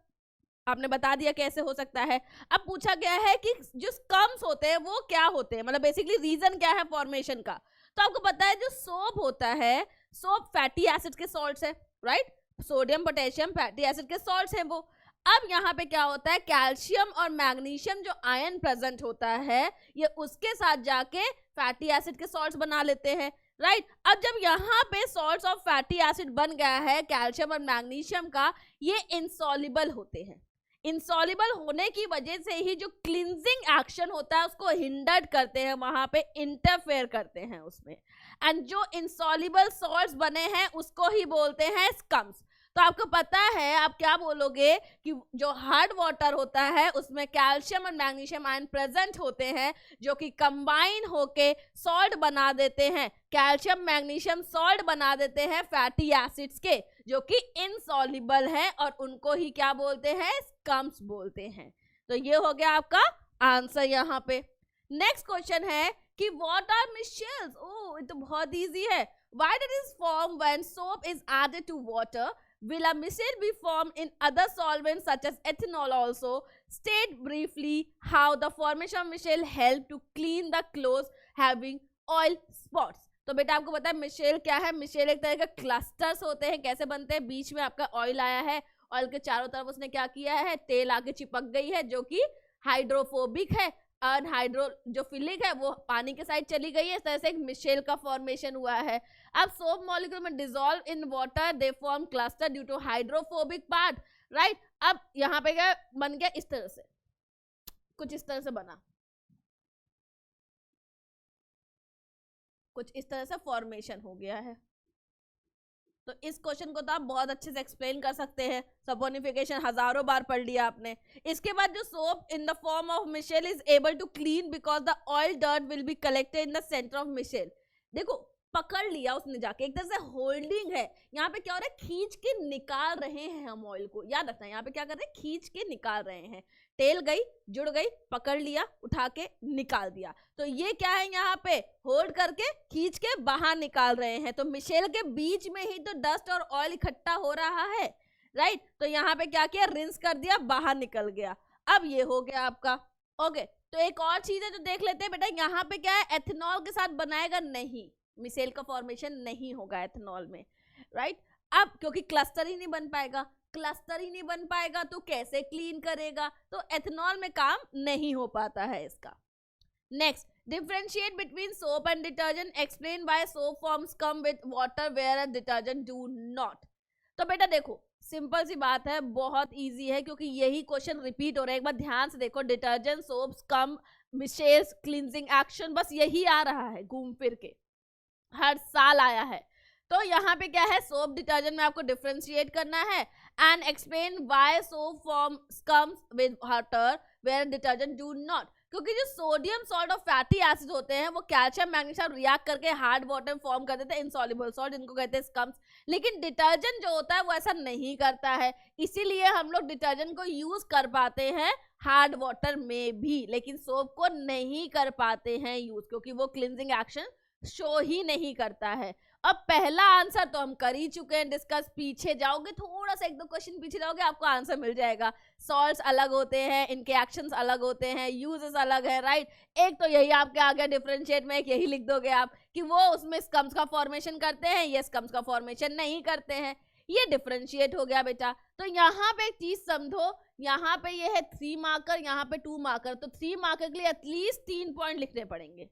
आपने बता दिया कैसे हो सकता है। अब पूछा गया है कि जो स्कम्स होते हैं वो क्या होते हैं, मतलब बेसिकली रीजन क्या है फॉर्मेशन का। तो आपको पता है जो सोप होता है, सोप फैटी एसिड के सॉल्ट्स है, right. Sodium potassium fatty acid के सॉल्ट्स हैं वो। अब यहाँ पे क्या होता है, कैल्शियम और मैग्नीशियम जो आयन प्रेजेंट होता है, ये उसके साथ जाके फैटी एसिड के सॉल्ट्स बना लेते हैं, राइट। अब जब यहाँ पे सॉल्ट्स ऑफ फैटी एसिड बन गया है कैल्शियम और मैग्नीशियम का, ये इनसॉल्युबल होते हैं। इनसॉल्युबल होने की वजह से ही जो क्लींजिंग एक्शन होता है उसको हिंडर्ड करते हैं, वहां पे इंटरफेयर करते हैं उसमें। एंड जो इनसॉल्युबल सॉल्ट्स बने हैं उसको ही बोलते हैं स्कम्स। तो आपको पता है आप क्या बोलोगे कि जो हार्ड वाटर होता है उसमें कैल्शियम और मैग्नीशियम आयन प्रेजेंट होते हैं, जो कि कंबाइन होके सॉल्ट बना देते हैं, कैल्शियम मैग्नीशियम सॉल्ट बना देते हैं फैटी एसिड्स के, जो कि इनसॉल्युबल है, और उनको ही क्या बोलते हैं, स्कम्स बोलते हैं। तो ये हो गया आपका आंसर यहाँ पे। नेक्स्ट क्वेश्चन है कि व्हाट आर मिशेल्स। ओह, ये तो बहुत इजी है। Why does it form when soap is added to water? Will a mishale be formed in other solvents such as ethanol also? State briefly how the formation of mishale help to clean the clothes having oil spots. तो बेटा आपको पता है Michel क्या है। Michel एक तरह के क्लस्टर्स होते हैं। कैसे बनते हैं, बीच में आपका ऑयल आया है, ऑयल के चारों तरफ उसने क्या किया है, तेल आके चिपक गई है, जो कि हाइड्रोफोबिक है। अनहाइड्रो जो फिलिक है वो पानी के साइड चली गई है, इस तरह से एक मिशेल का फॉर्मेशन हुआ है। अब सोप मॉलिक्यूल में dissolve in water, they form cluster due to hydrophobic part, right. अब यहाँ पे क्या बन गया, इस तरह से, कुछ इस तरह से बना, कुछ इस तरह से फॉर्मेशन हो गया है। तो इस क्वेश्चन को तो आप बहुत अच्छे से एक्सप्लेन कर सकते हैं, सपोनिफिकेशन हजारों बार पढ़ लिया आपने। इसके बाद जो soap in the form of micelle is able to clean because the oil dirt will be collected in the centre of micelle. देखो पकड़ लिया उसने जाके, एक तरह से होल्डिंग है। यहाँ पे क्या हो रहा है, खींच के निकाल रहे हैं हम ऑयल को। याद रखना यहाँ पे क्या कर रहे हैं, खींच के निकाल रहे हैं। टेल गई, जुड़ गई, पकड़ लिया, उठा के निकाल दिया। तो ये क्या है, यहाँ पे होल्ड करके खींच के बाहर निकाल रहे हैं। तो मिशेल के बीच में ही तो डस्ट और ऑयल इकट्ठा हो रहा है, राइट। तो यहाँ पे क्या किया, रिंस कर दिया, बाहर निकल गया। अब ये हो गया आपका, ओके। तो एक और चीज है जो देख लेते हैं बेटा, यहाँ पे क्या है, एथेनॉल के साथ बनाएगा नहीं, मिशेल का फॉर्मेशन नहीं होगा एथेनॉल में, राइट। अब क्योंकि क्लस्टर ही नहीं बन पाएगा, क्लस्टर ही नहीं बन पाएगा तो कैसे क्लीन करेगा, तो एथेनॉल में काम नहीं हो पाता है इसका। Next, differentiate between soap and detergent, explain why soap forms scum with water where detergent do not. तो बेटा देखो सिंपल सी बात है, बहुत इजी है, क्योंकि यही क्वेश्चन रिपीट हो रहा है। एक बार ध्यान से देखो, डिटर्जेंट, सोप्स, कम, मिशेल्स, क्लींजिंग एक्शन, बस यही आ रहा है घूम फिर के, हर साल आया है। तो यहाँ पे क्या है, सोप डिटर्जेंट में आपको डिफरेंशिएट करना है and explain why soap form कम्स with water where detergent do not. क्योंकि जो सोडियम सॉल्ट और फैटी एसिड होते हैं वो कैल्शियम मैग्नीशियम रिएक्ट करके हार्ड वाटर फॉर्म कर देते हैं, इनसॉल्युबल सॉल्ट जिनको कहते हैं स्कम्स। लेकिन डिटर्जेंट जो होता है वो ऐसा नहीं करता है, इसीलिए हम लोग डिटर्जेंट को यूज कर पाते हैं हार्ड वाटर में भी, लेकिन सोप को नहीं कर पाते हैं यूज, क्योंकि वो क्लींजिंग एक्शन शो ही नहीं करता है। अब पहला आंसर तो हम कर ही चुके हैं डिस्कस, पीछे जाओगे थोड़ा सा, एक दो क्वेश्चन पीछे जाओगे आपको आंसर मिल जाएगा। सॉल्ट्स अलग होते हैं, इनके एक्शंस अलग होते हैं, यूजेस अलग है, राइट। एक तो यही आपके आ गया डिफरेंशिएट में, एक यही लिख दोगे आप कि वो उसमें स्कम्स का फॉर्मेशन करते हैं, ये स्कम्स का फॉर्मेशन नहीं करते हैं, ये डिफरेंशिएट हो गया बेटा। तो यहाँ पे एक चीज समझो, यहाँ पे ये है 3 मार्कर, यहाँ पे 2 मार्कर, तो 3 मार्कर के लिए एटलीस्ट 3 पॉइंट लिखने पड़ेंगे,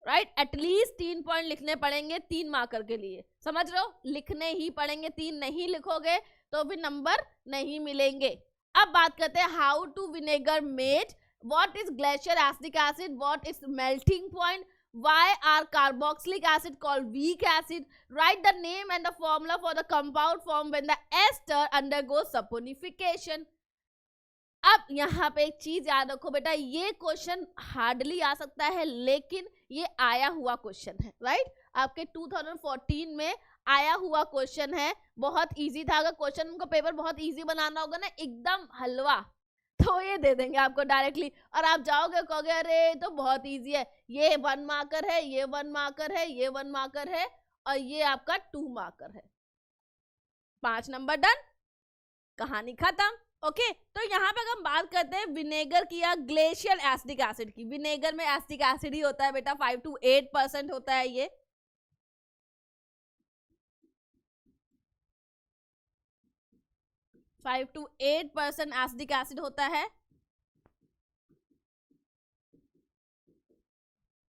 राइट। एटलीस्ट 3 पॉइंट लिखने पड़ेंगे 3 मार्कर के लिए, समझ रहे हो, लिखने ही पड़ेंगे, 3 नहीं लिखोगे तो भी नंबर नहीं मिलेंगे। अब बात करते हैं how to vinegar made, what is glacial acetic acid, what is melting point, why are carboxylic acid called weak acid, write the name and the formula for the compound formed when the ester undergoes saponification। अब यहाँ पे एक चीज याद रखो बेटा, ये question hardly आ सकता है लेकिन ये आया हुआ क्वेश्चन है, राइट। आपके 2014 में आया हुआ क्वेश्चन है, बहुत इजी था। अगर क्वेश्चन को पेपर बहुत इजी बनाना होगा ना, एकदम हलवा, तो ये दे देंगे आपको डायरेक्टली, और आप जाओगे कहोगे अरे तो बहुत इजी है, ये 1 मार्कर है, ये 1 मार्कर है, ये 1 मार्कर है, और ये आपका 2 मार्कर है। 5 नंबर डन, कहानी खत्म। ओके तो यहाँ पे हम बात करते हैं विनेगर की या ग्लेशियल एसिडिक एसिड की। विनेगर में एसिडिक एसिड ही होता है बेटा, 5 to 8% होता है ये। फाइव to 8% एसिडिक एसिड होता है,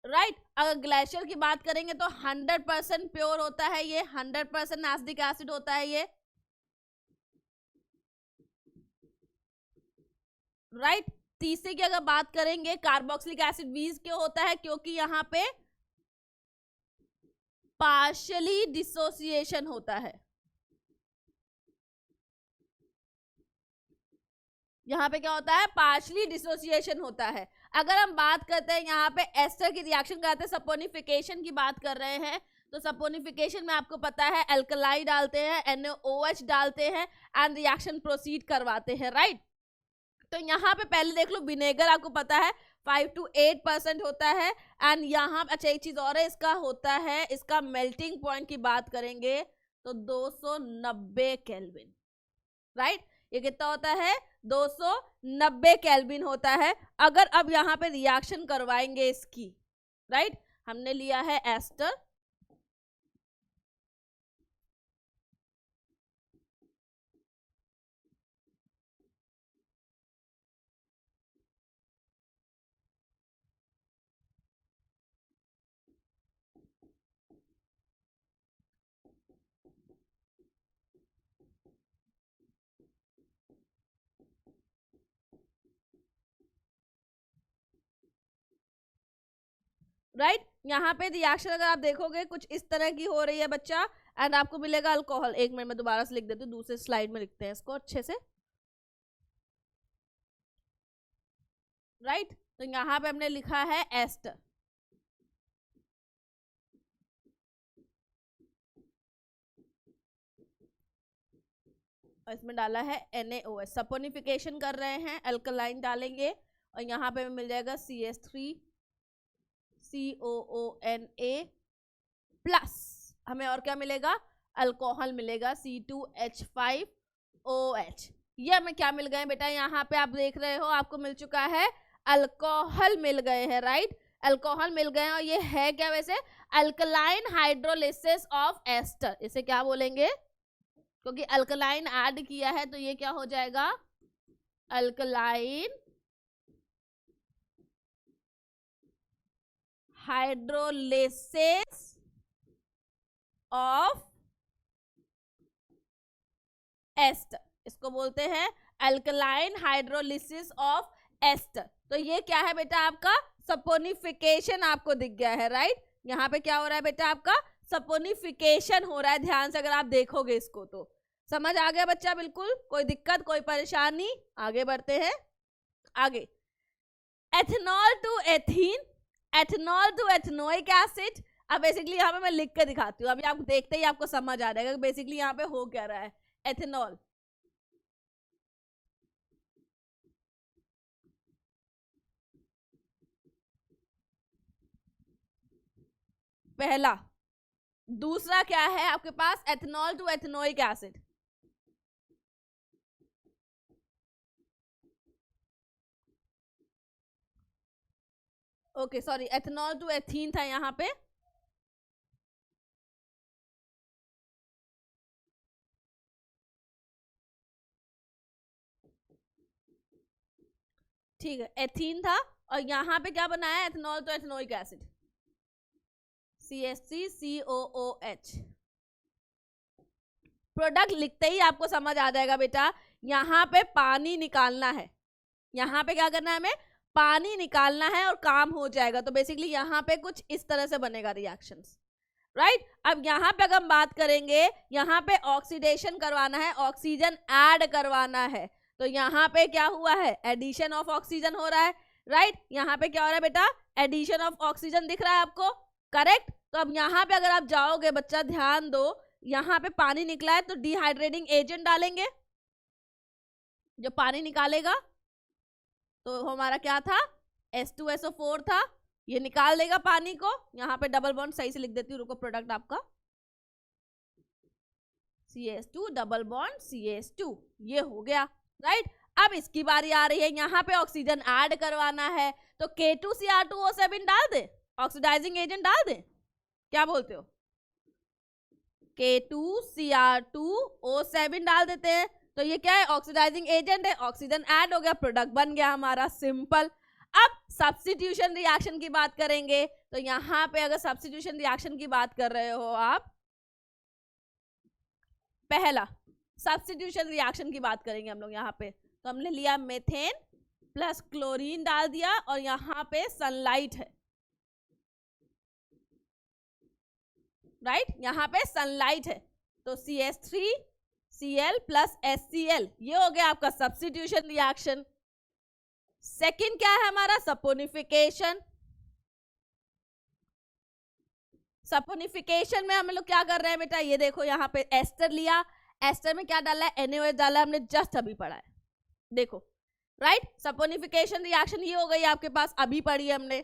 राइट। अगर ग्लेशियर की बात करेंगे तो 100% प्योर होता है ये, 100% एसिडिक एसिड होता है ये, राइट। तीसरे की अगर बात करेंगे कार्बोक्सिलिक एसिड वीज क्यों होता है, क्योंकि यहाँ पे पार्शियली डिसोसिएशन होता है। यहाँ पे क्या होता है, पार्शियली डिसोसिएशन होता है। अगर हम बात करते हैं यहाँ पे एस्टर की रिएक्शन करते हैं, सपोनिफिकेशन की बात कर रहे हैं, तो सपोनिफिकेशन में आपको पता है एल्कलाई डालते हैं, NaOH डालते हैं एंड रिएक्शन प्रोसीड करवाते हैं, राइट। तो यहाँ पे पहले देख लो, विनेगर आपको पता है 5 to 8% होता है, एंड यहाँ अच्छा एक चीज और है, इसका होता है, इसका मेल्टिंग पॉइंट की बात करेंगे तो 290 केल्विन, राइट। ये कितना होता है, 290 केल्विन होता है। अगर अब यहाँ पे रिएक्शन करवाएंगे इसकी, राइट, हमने लिया है एस्टर, राइट। यहाँ पे रिएक्शन अगर आप देखोगे कुछ इस तरह की हो रही है बच्चा, एंड आपको मिलेगा अल्कोहल। एक मिनट में दोबारा से लिख देती हूँ, दूसरे स्लाइड में लिखते हैं इसको अच्छे से, राइट। तो यहाँ पे हमने लिखा है एस्टर, और इसमें डाला है NaOH, सपोनिफिकेशन कर रहे हैं, अल्कलाइन डालेंगे, और यहाँ पे मिल जाएगा CH3 COONA प्लस, हमें और क्या मिलेगा, अल्कोहल मिलेगा C2H5OH। ये हमें क्या मिल गए बेटा, यहाँ पे आप देख रहे हो आपको मिल चुका है अल्कोहल मिल गए हैं, राइट। अल्कोहल मिल गए हैं, और ये है क्या वैसे, अल्कलाइन हाइड्रोलिसिस ऑफ एस्टर। इसे क्या बोलेंगे, क्योंकि अल्कलाइन ऐड किया है तो ये क्या हो जाएगा, अल्कलाइन हाइड्रोलिसिस ऑफ एस्टर, इसको बोलते हैं अल्कलाइन हाइड्रोलिसिस ऑफ एस्टर। तो ये क्या है बेटा, आपका सपोनिफिकेशन आपको दिख गया है, राइट। यहाँ पे क्या हो रहा है बेटा, आपका सपोनिफिकेशन हो रहा है, ध्यान से अगर आप देखोगे इसको तो। समझ आ गया बच्चा? बिल्कुल, कोई दिक्कत कोई परेशानी? आगे बढ़ते हैं। आगे, ethanol to ethene, ethanol to ethanoic acid. अब बेसिकली यहाँ पे मैं लिख के दिखाती हूँ, अभी आप देखते ही आपको समझ आ जाएगा बेसिकली यहाँ पे हो क्या रहा है। एथेनॉल, पहला। दूसरा क्या है आपके पास? Ethanol to ethanoic acid. Okay sorry, ethanol to ethene था यहाँ पे। ठीक है, एथीन था, और यहाँ पे क्या बनाया? Ethanol to ethanoic acid, CH3COOH। Product लिखते ही आपको समझ आ जाएगा बेटा, यहाँ पे पानी निकालना है। यहाँ पे क्या करना है? हमें पानी निकालना है और काम हो जाएगा। तो बेसिकली यहाँ पे कुछ इस तरह से बनेगा रिएक्शंस, राइट। अब यहाँ पे अगर हम बात करेंगे, यहाँ पे ऑक्सीडेशन करवाना है, ऑक्सीजन ऐड करवाना है। तो यहाँ पे क्या हुआ है? एडिशन ऑफ ऑक्सीजन हो रहा है, राइट। यहाँ पे क्या हो रहा है बेटा? एडिशन ऑफ ऑक्सीजन दिख रहा है आपको, करेक्ट। तो अब यहाँ पे अगर आप जाओगे बच्चा, ध्यान दो, यहाँ पे पानी निकला है तो डिहाइड्रेटिंग एजेंट डालेंगे, जो पानी निकालेगा। तो हमारा क्या था? H2SO4 था, ये निकाल देगा पानी को। यहाँ पे डबल बॉन्ड सही से लिख देती हूँ, रुको, प्रोडक्ट आपका CH2 डबल बॉन्ड CH2, ये हो गया, राइट। अब इसकी बारी आ रही है, यहाँ पे ऑक्सीजन ऐड करवाना है। तो K2Cr2O7 डाल दे, ऑक्सीडाइजिंग एजेंट डाल दे, क्या बोलते हो? K2Cr2O7 डाल देते हैं। तो ये क्या है? ऑक्सीडाइजिंग एजेंट है, ऑक्सीजन ऐड हो गया, प्रोडक्ट बन गया हमारा, सिंपल। अब सब्स्टिट्यूशन रिएक्शन की बात करेंगे, तो यहाँ पे अगर सब्स्टिट्यूशन रिएक्शन की बात कर रहे हो आप, पहला सब्स्टिट्यूशन रिएक्शन की बात करेंगे हम लोग यहाँ पे। तो हमने लिया मेथेन प्लस क्लोरीन डाल दिया, और यहाँ पे सनलाइट है, राइट। यहाँ पे सनलाइट है, तो CH3Cl प्लस HCl, ये हो गया आपका सब्स्टिट्यूशन रिएक्शन। सेकंड क्या है हमारा? सपोनिफिकेशन। सपोनिफिकेशन में हम लोग क्या कर रहे हैं बेटा? ये देखो, यहाँ पे एस्टर लिया, एस्टर में क्या डाला है? NaOH डाला, हमने जस्ट अभी पढ़ा है, देखो, राइट। सपोनिफिकेशन रिएक्शन ये हो गई आपके पास, अभी पढ़ी है हमने,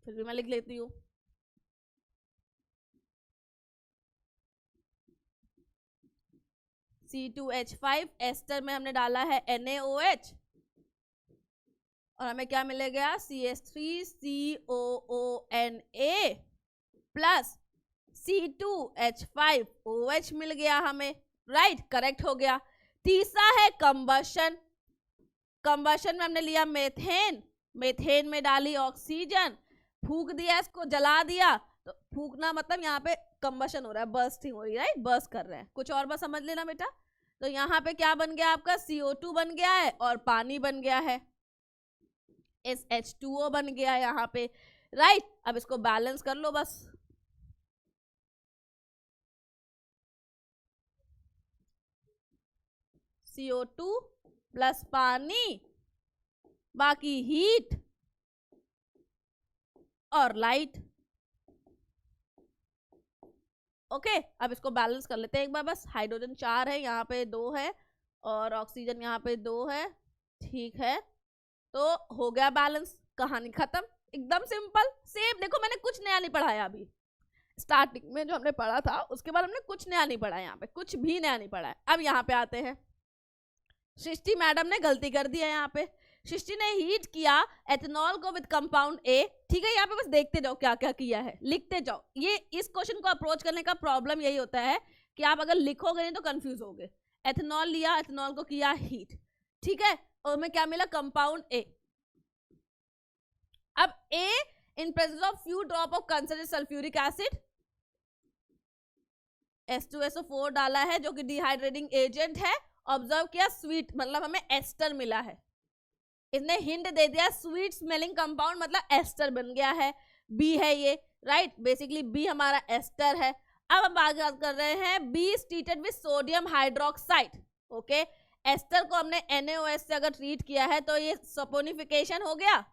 फिर भी मैं लिख लेती हूँ। C2H5, एस्टर में हमने डाला है NaOH, और हमें क्या मिलेगा? CH3COONA प्लस C2H5OH मिल गया हमें, राइट, करेक्ट हो गया। तीसरा है कंबशन। कंबशन में हमने लिया मेथेन, मेथेन में डाली ऑक्सीजन, फूक दिया, इसको जला दिया। तो फूकना मतलब यहाँ पे कंबशन हो रहा है, बर्स्टिंग हो रही है, राइट, बर्स्ट कर रहे हैं। कुछ और बात समझ लेना बेटा। तो यहाँ पे क्या बन गया आपका? CO2 बन गया है, और पानी बन गया है, SH2O बन गया है यहाँ पे, राइट। अब इसको बैलेंस कर लो बस। CO2 प्लस पानी, बाकी हीट और लाइट। ओके, अब इसको बैलेंस कर लेते हैं एक बार बस। हाइड्रोजन 4 है, यहाँ पे 2 है, और ऑक्सीजन यहाँ पे 2 है, ठीक है। तो हो गया बैलेंस, कहानी खत्म, एकदम सिंपल सेम। देखो, मैंने कुछ नया नहीं पढ़ाया अभी, स्टार्टिंग में जो हमने पढ़ा था उसके बाद हमने कुछ नया नहीं पढ़ा, यहाँ पे कुछ भी नया नहीं पढ़ा है। अब यहाँ पे आते हैं, सृष्टि मैडम ने गलती कर दी है यहाँ पे। सृष्टि ने हीट किया एथेनॉल को विद कंपाउंड ए, ठीक है। यहाँ पे बस देखते जाओ क्या क्या किया है, लिखते जाओ। ये इस क्वेश्चन को अप्रोच करने का प्रॉब्लम यही होता है कि आप अगर लिखोगे नहीं तो कंफ्यूज होगे। एथेनॉल लिया, एथेनॉल को किया हीट, ठीक है, और हमें क्या मिला? Compound A. अब A in presence of few drop of concentrated sulphuric acid, H2SO4 डाला है जो कि डिहाइड्रेटिंग एजेंट है। ऑब्जर्व किया, स्वीट मतलब हमें एस्टर मिला है, इसने हिंट दे दिया स्वीट स्मेलिंग कंपाउंड मतलब एस्टर बन गया है, बी है ये। राइट, बेसिकली बी हमारा एस्टर है। अब हम बात कर रहे हैं B is treated with sodium hydroxide. Okay, ester को हमने NaOH से अगर ट्रीट किया है तो ये सपोनिफिकेशन हो गया,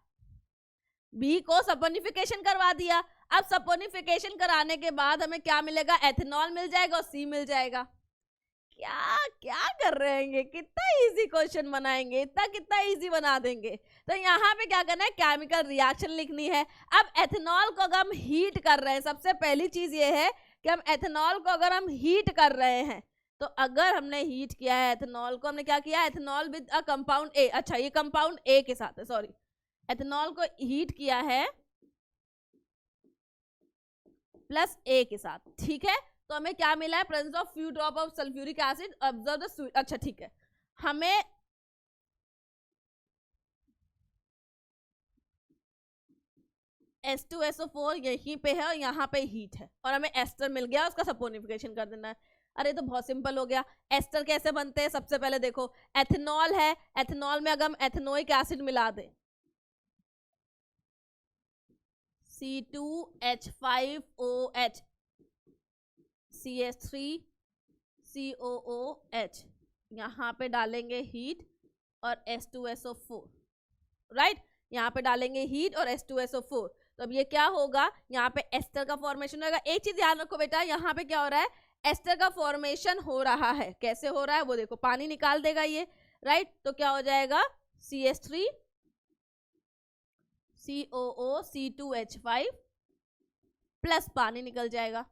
बी को सपोनिफिकेशन करवा दिया। अब सपोनिफिकेशन कराने के बाद हमें क्या मिलेगा, एथेनॉल मिल जाएगा और सी मिल जाएगा। क्या क्या कर रहे हैं, कितना इजी क्वेश्चन बनाएंगे, इतना कितना इजी बना देंगे। तो यहाँ पे क्या करना है, केमिकल रिएक्शन लिखनी है। अब एथेनॉल को अगर हम हीट कर रहे हैं, सबसे पहली चीज ये है कि हम एथेनॉल को अगर हम हीट कर रहे हैं, तो अगर हमने हीट किया है एथेनॉल को, हमने क्या किया, ethanol with a compound A, अच्छा ये कंपाउंड ए के साथ है, सॉरी, एथेनॉल को हीट किया है प्लस ए के साथ, ठीक है। तो हमें क्या मिला है, presence of few drop of sulphuric acid, observe the sweet, अच्छा ठीक है, हमें H2SO4 यहीं पे है और यहाँ पे हीट है और हमें एस्टर मिल गया, उसका सपोनिफिकेशन कर देना है। अरे तो बहुत सिंपल हो गया। एस्टर कैसे बनते हैं, सबसे पहले देखो एथेनॉल है, एथेनॉल में अगर हम एथेनोइक एसिड मिला दें, C2H5OH CH3COOH, यहाँ पे डालेंगे हीट और H2SO4, राइट, यहाँ पे डालेंगे हीट और H2SO4। तो अब ये क्या होगा, यहाँ पे एस्टर का फॉर्मेशन होगा। एक चीज ध्यान रखो बेटा, यहाँ पे क्या हो रहा है, एस्टर का फॉर्मेशन हो रहा है। कैसे हो रहा है वो देखो, पानी निकाल देगा ये, राइट, तो क्या हो जाएगा, CH3COO C2H5 प्लस पानी निकल जाएगा,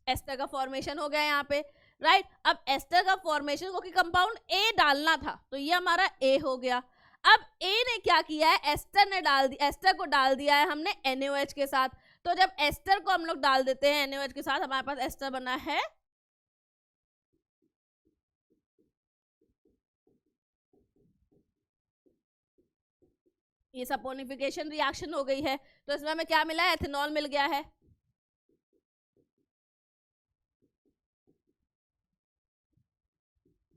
एस्टर का फॉर्मेशन हो गया यहाँ पे, राइट। अब एस्टर का फॉर्मेशन को कि कंपाउंड ए डालना था, तो ये हमारा ए हो गया। अब ए ने क्या किया है, एस्टर को डाल दिया है हमने NaOH के साथ। तो जब एस्टर को हम लोग डाल देते हैं NaOH के साथ, हमारे पास एस्टर बना है ये सपोनिफिकेशन रिएक्शन हो गई है। तो इसमें हमें क्या मिला है, एथेनॉल मिल गया है,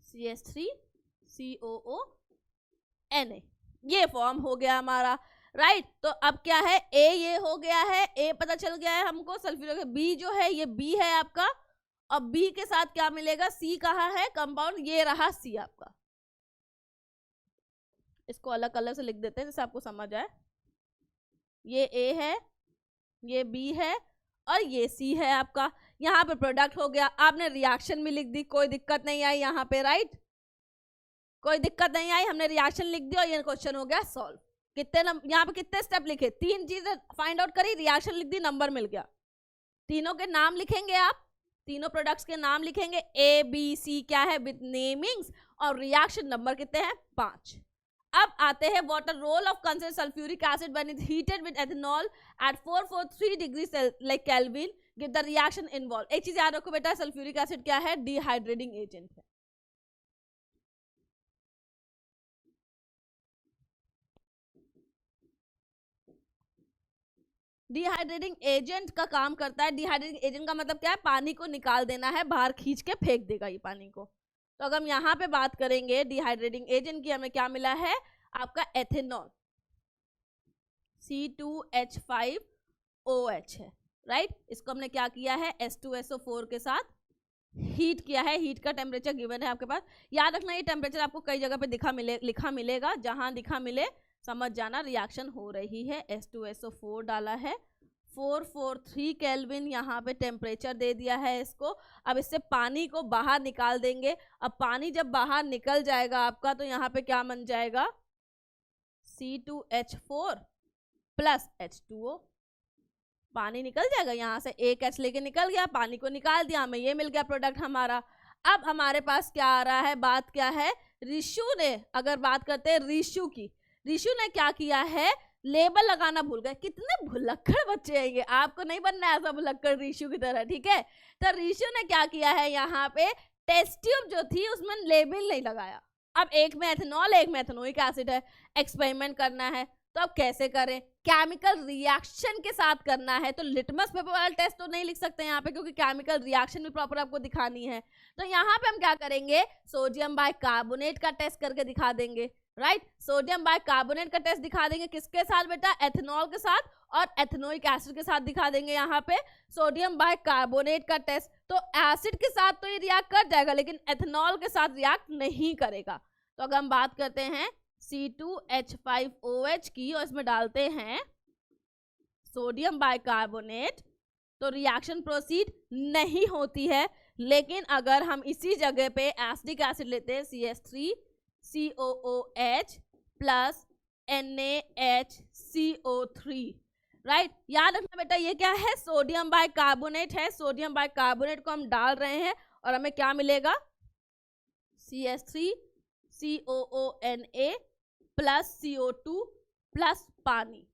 CH3COONA, ये फॉर्म हो गया हमारा, राइट। तो अब क्या है, ए ये हो गया है, ए पता चल गया है हमको, सल्फ्यूरिक, बी जो है ये बी है आपका, और बी के साथ क्या मिलेगा, सी कहाँ है कंपाउंड, ये रहा सी आपका। इसको अलग कलर से लिख देते हैं जैसे आपको समझ आए। ये ए है, ये बी है और ये सी है आपका। यहाँ पे प्रोडक्ट हो गया, आपने रिएक्शन भी लिख दी, कोई दिक्कत नहीं आई यहाँ पे, राइट, कोई दिक्कत नहीं आई, हमने रिएक्शन लिख दी और ये क्वेश्चन हो गया सॉल्व। कितने यहाँ पे कितने स्टेप लिखे, 3 चीजें फाइंड आउट करी, रिएक्शन लिख दी, नंबर मिल गया। तीनों के नाम लिखेंगे आप, तीनों प्रोडक्ट्स के नाम लिखेंगे, A B C क्या है विद नेमिंग्स, और रिएक्शन नंबर कितने हैं, 5। अब आते हैं water role of consider sulphuric acid when it heated with ethanol at 443 degree kelvin, give the reaction involve. एक चीज याद रखो बेटा, सल्फ्यूरिक एसिड क्या है, डिहाइड्रेटिंग एजेंट है। डिहाइड्रेटिंग एजेंट का काम करता है, डिहाइड्रेटिंग एजेंट का मतलब क्या है, पानी को निकाल देना है, बाहर खींच के फेंक देगा ये पानी को। तो अगर हम यहाँ पे बात करेंगे डिहाइड्रेटिंग एजेंट की, हमें क्या मिला है आपका एथेनॉल, C2H5OH है, राइट। इसको हमने क्या किया है, H2SO4 के साथ हीट किया है, हीट का टेम्परेचर गिवन है आपके पास। याद रखना ये टेम्परेचर आपको कई जगह पे लिखा मिलेगा, जहां दिखा मिले समझ जाना, रिएक्शन हो रही है। H2SO4 डाला है, 443 केल्विन यहाँ पे टेम्परेचर दे दिया है इसको। अब इससे पानी को बाहर निकाल देंगे। अब पानी जब बाहर निकल जाएगा आपका, तो यहाँ पे क्या बन जाएगा, C2H4 प्लस H2O, पानी निकल जाएगा यहाँ से, एक H लेके निकल गया, पानी को निकाल दिया, हमें ये मिल गया प्रोडक्ट हमारा। अब हमारे पास क्या आ रहा है, बात क्या है, ऋषु ने, अगर बात करते हैं ऋषु की, ऋषु ने क्या किया है, लेबल लगाना भूल गए। कितने भुलक्कड़ बच्चे हैं ये, आपको नहीं बनना है ऐसा भुलक्कड़ ऋषु की तरह, ठीक है। तो ऋषु ने क्या किया है, यहाँ पे टेस्ट ट्यूब जो थी उसमें लेबल नहीं लगाया। अब एक में एथेनॉल, एक में एथेनोइक एसिड है, एक्सपेरिमेंट करना है, तो अब कैसे करें, केमिकल रिएक्शन के साथ करना है। तो लिटमस पेपर वाला टेस्ट तो नहीं लिख सकते यहाँ पे, क्योंकि केमिकल रिएक्शन भी प्रॉपर आपको दिखानी है। तो यहाँ पे हम क्या करेंगे, सोडियम बाइकार्बोनेट का टेस्ट करके दिखा देंगे। राइट। सोडियम बाइकार्बोनेट का टेस्ट दिखा देंगे किसके साथ बेटा, एथेनॉल के साथ और एथेनोइक एसिड के साथ दिखा देंगे यहाँ पे सोडियम बाइकार्बोनेट का टेस्ट। तो एसिड के साथ तो ये रिएक्ट कर जाएगा लेकिन एथेनॉल के साथ रिएक्ट नहीं करेगा। तो अगर हम बात करते हैं C2H5OH की और इसमें डालते हैं सोडियम बाइकार्बोनेट तो रिएक्शन प्रोसीड नहीं होती है। लेकिन अगर हम इसी जगह पे एसिडिक एसिड लेते हैं CH3COOH प्लस NaHCO3, राइट। याद रखना बेटा ये क्या है, सोडियम बाइकार्बोनेट है। सोडियम बाइकार्बोनेट को हम डाल रहे हैं और हमें क्या मिलेगा, CH3COONA प्लस CO2 प्लस पानी,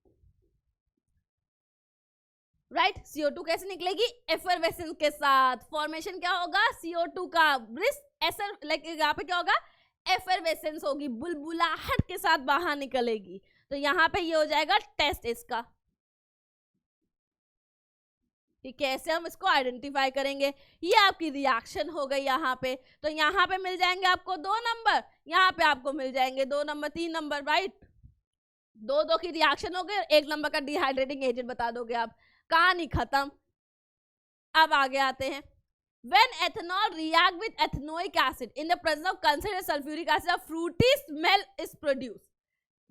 राइट। CO2 कैसे निकलेगी, एफरवेसेंस के साथ। फॉर्मेशन क्या होगा, CO2 का लाइक यहाँ पे क्या होगा, एफरवेसेंस होगी, बुलबुलाहट के साथ बाहर निकलेगी। तो यहाँ पे ये हो जाएगा टेस्ट इसका कि कैसे हम इसको आइडेंटिफाई करेंगे। ये आपकी रिएक्शन हो गई यहाँ पे। तो यहाँ पे मिल जाएंगे आपको 2 नंबर, यहाँ पे आपको मिल जाएंगे 2 नंबर 3 नंबर, राइट। 2 की रिएक्शन हो गई, 1 नंबर का डिहाइड्रेटिंग एजेंट बता दोगे आप, कहानी खत्म। अब आगे आते हैं, when ethanol react with ethanoic acid in the presence of concentrated sulfuric acid, a fruity smell is produced।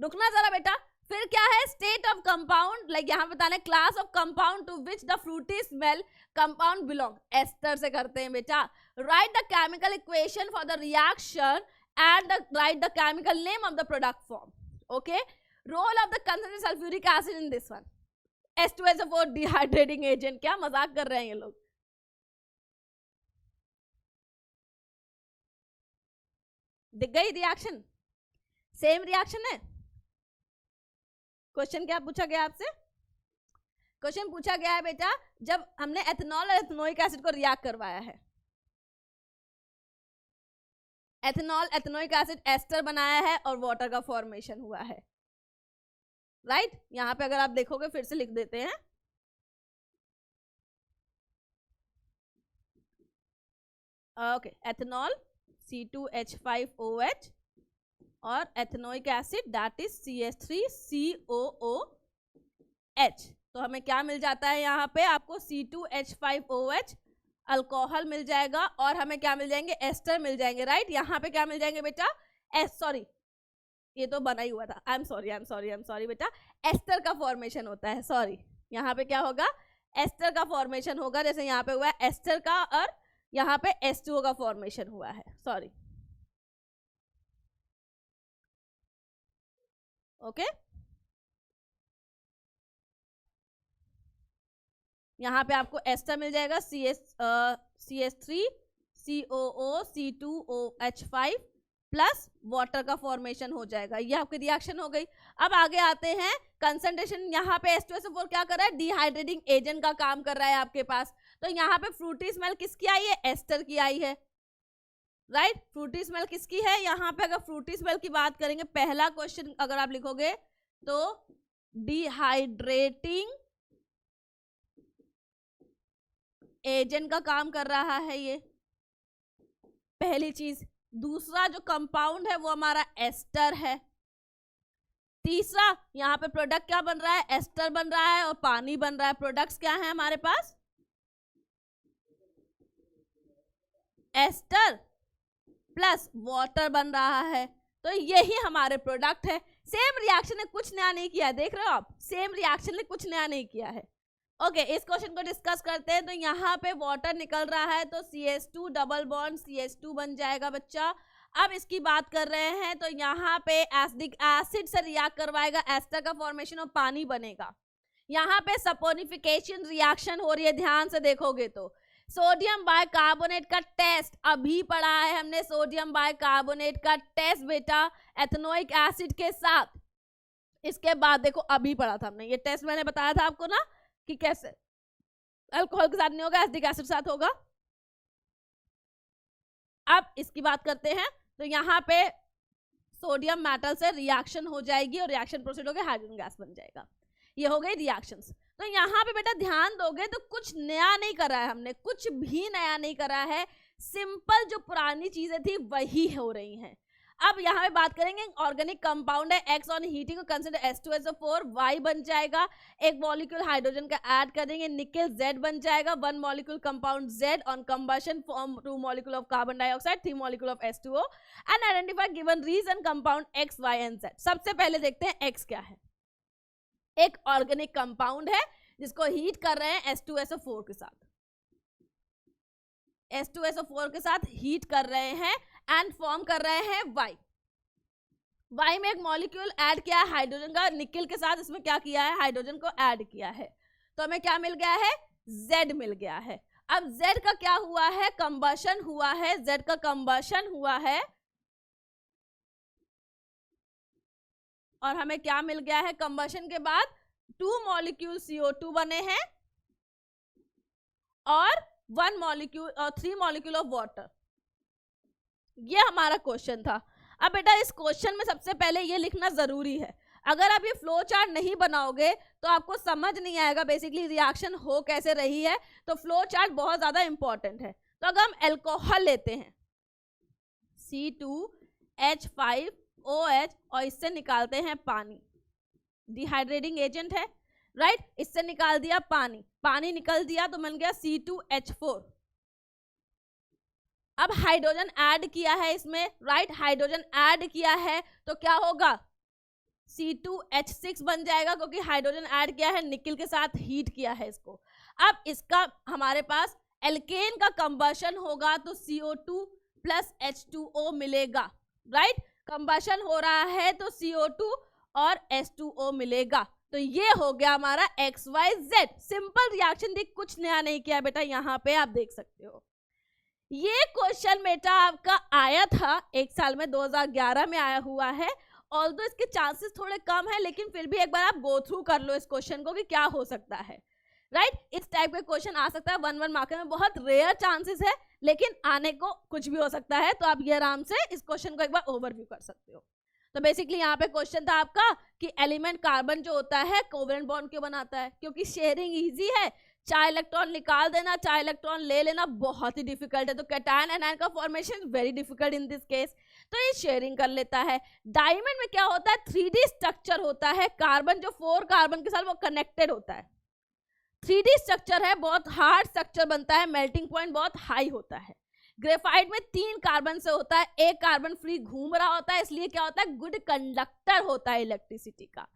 रुकना जरा बेटा, फिर क्या है, स्टेट ऑफ कंपाउंड, लाइक यहाँ बताना है class of compound to which the fruity smell compound belong. Ester से करते हैं बेटा। Write the chemical equation for the reaction and write the chemical name of the product form. Okay, role of the concentrated sulphuric acid in this one, H2SO4 dehydrating agent. क्या मजाक कर रहे हैं ये लोग। दिख गई रिएक्शन, सेम रिएक्शन है। क्वेश्चन क्या पूछा गया आपसे, क्वेश्चन पूछा गया है बेटा जब हमने एथेनॉल और एथेनोइक एसिड को रिएक्ट करवाया है, एथेनॉल एथेनोइक एसिड एस्टर बनाया है और वाटर का फॉर्मेशन हुआ है, राइट। यहां पे अगर आप देखोगे फिर से लिख देते हैं, ओके, एथेनॉल C2H5OH और ethanoic acid that is CH3COOH। तो हमें क्या मिल जाता है यहाँ पे, आपको C2H5OH अल्कोहल मिल जाएगा और हमें क्या मिल जाएंगे, एस्टर मिल जाएंगे, राइट। यहाँ पे क्या मिल जाएंगे बेटा, सॉरी ये तो बना ही हुआ था, आई एम सॉरी बेटा, एस्टर का फॉर्मेशन होता है, सॉरी। यहाँ पे क्या होगा, एस्टर का फॉर्मेशन होगा, जैसे यहाँ पे हुआ है एस्टर का और यहाँ पे H2O का फॉर्मेशन हुआ है, सॉरी। ओके, यहाँ पे आपको एस्टर मिल जाएगा CH3COOC2OH5 प्लस वाटर का फॉर्मेशन हो जाएगा। ये आपकी रिएक्शन हो गई। अब आगे आते हैं, कंसंट्रेशन यहाँ पे H2SO4 क्या कर रहा है, डिहाइड्रेटिंग एजेंट का काम कर रहा है आपके पास। तो यहाँ पे फ्रूटी स्मेल किसकी आई है, एस्टर की आई है, राइट। फ्रूटी स्मेल किसकी है, यहाँ पे अगर फ्रूटी स्मेल की बात करेंगे, पहला क्वेश्चन अगर आप लिखोगे तो डिहाइड्रेटिंग एजेंट का काम कर रहा है ये, पहली चीज। दूसरा जो कंपाउंड है वो हमारा एस्टर है। तीसरा यहाँ पे प्रोडक्ट क्या बन रहा है, एस्टर बन रहा है और पानी बन रहा है। प्रोडक्ट्स क्या है हमारे पास, एस्टर प्लस वाटर बन रहा है। तो यही हमारे प्रोडक्ट है। सेम रिएक्शन ने कुछ नया नहीं किया है, देख रहे हो आप, सेम रिएक्शन ने कुछ नया नहीं किया है। ओके, इस क्वेश्चन को डिस्कस करते हैं। तो यहाँ पे वाटर निकल रहा है तो CH2 डबल बॉन्ड CH2 बन जाएगा बच्चा। अब इसकी बात कर रहे हैं तो यहाँ पे एसिडिक एसिड से रिएक्ट करवाएगा, एस्टर का फॉर्मेशन और पानी बनेगा। यहाँ पे सपोनिफिकेशन रिएक्शन हो रही है, ध्यान से देखोगे तो। सोडियम बाइकार्बोनेट का टेस्ट अभी पढ़ा है हमने, सोडियम बाइकार्बोनेट का टेस्ट बेटा एथेनोइक एसिड के साथ। इसके बाद देखो अभी पढ़ा था हमने, ये टेस्ट मैंने बताया था आपको ना कि कैसे अल्कोहल के साथ नहीं होगा, एसिडिक एसिड के साथ होगा। अब इसकी बात करते हैं तो यहाँ पे सोडियम मेटल से रिएक्शन हो जाएगी और रिएक्शन प्रोसीड होकर हाइड्रोजन गैस बन जाएगा। ये हो गई रिएक्शंस। तो यहाँ पे बेटा ध्यान दोगे तो कुछ नया नहीं करा है हमने, कुछ भी नया नहीं करा है, सिंपल जो पुरानी चीजें थी वही हो रही हैं। अब यहाँ पे बात करेंगे ऑर्गेनिक कंपाउंड है, X ऑन हीटिंग को कंसिडर H2SO4 Y बन जाएगा, एक मॉलिक्यूल हाइड्रोजन का ऐड कर देंगे, निकल Z बन जाएगा, 1 molecule compound Z on combustion form 2 molecule of carbon dioxide, 3 molecule of H2O and identify given reason compound X Y and Z। सबसे पहले देखते हैं X क्या है। एक ऑर्गेनिक कंपाउंड है जिसको हीट कर रहे हैं H2SO4 के साथ, H2SO4 के साथ हीट कर रहे हैं एंड फॉर्म कर रहे हैं Y। Y में एक मॉलिक्यूल ऐड किया है हाइड्रोजन का, निकल के साथ इसमें क्या किया है, हाइड्रोजन को ऐड किया है, तो हमें क्या मिल गया है, Z मिल गया है। अब Z का क्या हुआ है, कंबशन हुआ है, Z का कंबशन हुआ है और हमें क्या मिल गया है, कंबशन के बाद 2 मॉलिक्यूल CO2 बने हैं और 1 मॉलिक्यूल और 3 मॉलिक्यूल ऑफ वाटर। ये हमारा क्वेश्चन था। अब बेटा इस क्वेश्चन में सबसे पहले ये लिखना जरूरी है, अगर आप ये फ्लो चार्ट नहीं बनाओगे तो आपको समझ नहीं आएगा बेसिकली रिएक्शन हो कैसे रही है, तो फ्लो चार्ट बहुत ज्यादा इंपॉर्टेंट है। तो अगर हम अल्कोहल लेते हैं C2H5OH और इससे निकालते हैं पानी, डिहाइड्रेटिंग एजेंट है राइट, इससे निकाल दिया पानी, पानी निकल दिया तो बन गया C2H4। अब हाइड्रोजन ऐड किया है इसमें राइट, हाइड्रोजन ऐड किया है तो क्या होगा, C2H6 बन जाएगा क्योंकि हाइड्रोजन ऐड किया है, निकल के साथ हीट किया है इसको। अब इसका हमारे पास एल्केन का कंबशन होगा तो CO2 प्लस H2O मिलेगा राइट, कंबशन हो रहा है तो CO2 और H2O मिलेगा। तो ये हो गया हमारा XYZ सिंपल रिएक्शन, देख कुछ नया नहीं किया बेटा, यहाँ पे आप देख सकते हो। ये क्वेश्चन बेटा आपका आया था एक साल में 2011 में आया हुआ है, ऑल्दो इसके चांसेस थोड़े कम है लेकिन फिर भी एक बार आप गो थ्रू कर लो इस क्वेश्चन को कि क्या हो सकता है राइट। इस टाइप के क्वेश्चन आ सकता है 1 मार्क में, बहुत रेयर चांसेस है लेकिन आने को कुछ भी हो सकता है, तो आप ये आराम से इस क्वेश्चन को एक बार ओवरव्यू कर सकते हो। तो बेसिकली यहाँ पे क्वेश्चन था आपका कि एलिमेंट कार्बन जो होता है कोवेलेंट बॉन्ड क्यों बनाता है, क्योंकि शेयरिंग इजी है, 4 इलेक्ट्रॉन निकाल देना 4 इलेक्ट्रॉन ले लेना बहुत ही डिफिकल्ट है, तो कैटायन एनायन का formation very difficult in this case, तो ये शेयरिंग कर लेता है। डायमंड में क्या होता है, 3D स्ट्रक्चर होता है, कार्बन जो 4 कार्बन के साथ वो कनेक्टेड होता है, 3D स्ट्रक्चर है, बहुत हार्ड स्ट्रक्चर बनता है, मेल्टिंग पॉइंट बहुत हाई होता है। ग्रेफाइट में 3 कार्बन से होता है, एक कार्बन फ्री घूम रहा होता है, इसलिए क्या होता है, गुड कंडक्टर होता है इलेक्ट्रिसिटी का।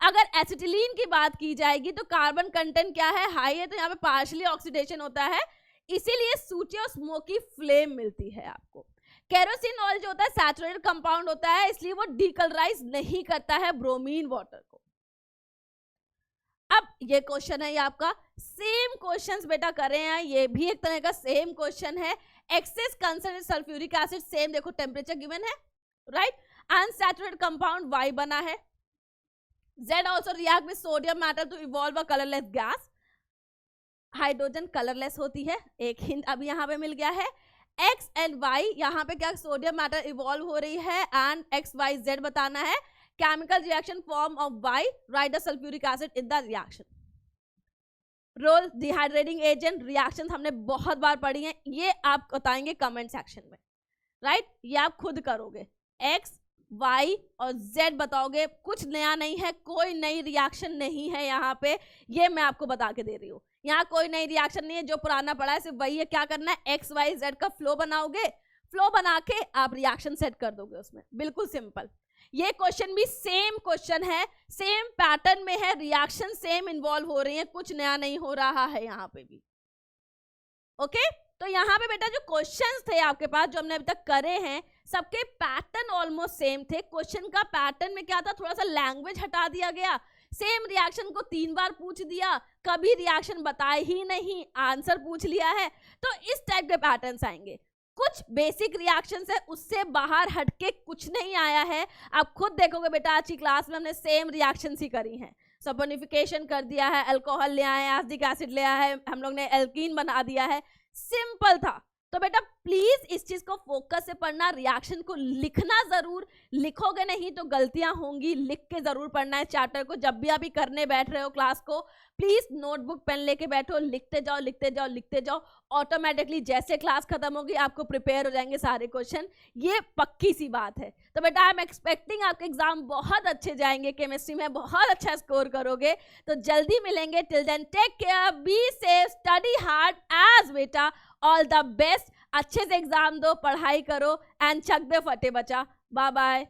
अगर एसिटिलीन की बात की जाएगी तो कार्बन कंटेंट क्या है, हाई है, तो यहाँ पे पार्शियली ऑक्सीडेशन होता है, इसीलिए सूची और स्मोकी फ्लेम मिलती है आपको। केरोसिनॉल जो होता है सैचुरेटेड कंपाउंड होता है, इसलिए वो डीकलराइज नहीं करता है ब्रोमीन वाटर को। अब ये क्वेश्चन है ये आपका, सेम क्वेश्चंस बेटा करे हैं, ये भी एक तरह का सेम क्वेश्चन है। Excess concentrated sulphuric acid, same देखो टेम्परेचर गिवन है राइट, अनसैचुरेटेड कंपाउंड Y बना है, Z also react with sodium matter to evolve a colorless gas, hydrogen colourless होती है, एक हिंट अब यहाँ पे मिल गया है। X एंड Y यहाँ पे क्या सोडियम मैटर इवॉल्व हो रही है एंड XYZ बताना है। Chemical reaction form of Y, write the sulphuric acid in the reaction. Role dehydrating agent, reaction हमने बहुत बार पढ़ी है, ये आप बताएंगे कमेंट सेक्शन में राइट, ये आप खुद करोगे। X Y और Z बताओगे, कुछ नया नहीं है, कोई नई रिएक्शन नहीं है यहाँ पे, ये मैं आपको बता के दे रही हूँ, यहाँ कोई नई रिएक्शन नहीं है, जो पुराना पड़ा है सिर्फ वही है। क्या करना है, X Y Z का फ्लो बनाओगे, फ्लो बना के आप रिएक्शन सेट कर दोगे उसमें, बिल्कुल सिंपल। ये क्वेश्चन भी सेम क्वेश्चन है, सेम पैटर्न में है, रिएक्शन सेम इन्वॉल्व हो रही है, कुछ नया नहीं हो रहा है यहाँ पे भी। ओके तो यहाँ पे बेटा जो क्वेश्चंस थे आपके पास जो हमने अभी तक करे हैं, सबके पैटर्न ऑलमोस्ट सेम थे। क्वेश्चन का पैटर्न में क्या था, थोड़ा सा लैंग्वेज हटा दिया गया, सेम रिएक्शन को 3 बार पूछ दिया, कभी रिएक्शन बताए ही नहीं, आंसर पूछ लिया है, तो इस टाइप के पैटर्न्स आएंगे। कुछ बेसिक रिएक्शंस है, उससे बाहर हटके कुछ नहीं आया है। आप खुद देखोगे बेटा आज की क्लास में हमने सेम रिएक्शंस ही करी हैं, सपोनिफिकेशन कर दिया है, अल्कोहल ले आए, एसिटिक एसिड ले आया है, हम लोग ने एल्कीन बना दिया है, सिंपल था। तो बेटा प्लीज इस चीज को फोकस से पढ़ना, रिएक्शन को लिखना जरूर, लिखोगे नहीं तो गलतियां होंगी, लिख के जरूर पढ़ना है चैप्टर को। जब भी अभी करने बैठ रहे हो क्लास को, प्लीज नोटबुक पेन लेके बैठो, लिखते जाओ लिखते जाओ लिखते जाओ। ऑटोमेटिकली जैसे क्लास खत्म होगी आपको प्रिपेयर हो जाएंगे सारे क्वेश्चन, ये पक्की सी बात है। तो बेटा आई एम एक्सपेक्टिंग आपके एग्जाम बहुत अच्छे जाएंगे, केमिस्ट्री में बहुत अच्छा स्कोर करोगे। तो जल्दी मिलेंगे, till then take care, be safe, study hard as बेटा, ऑल द बेस्ट। अच्छे से एग्जाम दो, पढ़ाई करो एंड चक दे फटे बचा। Bye bye.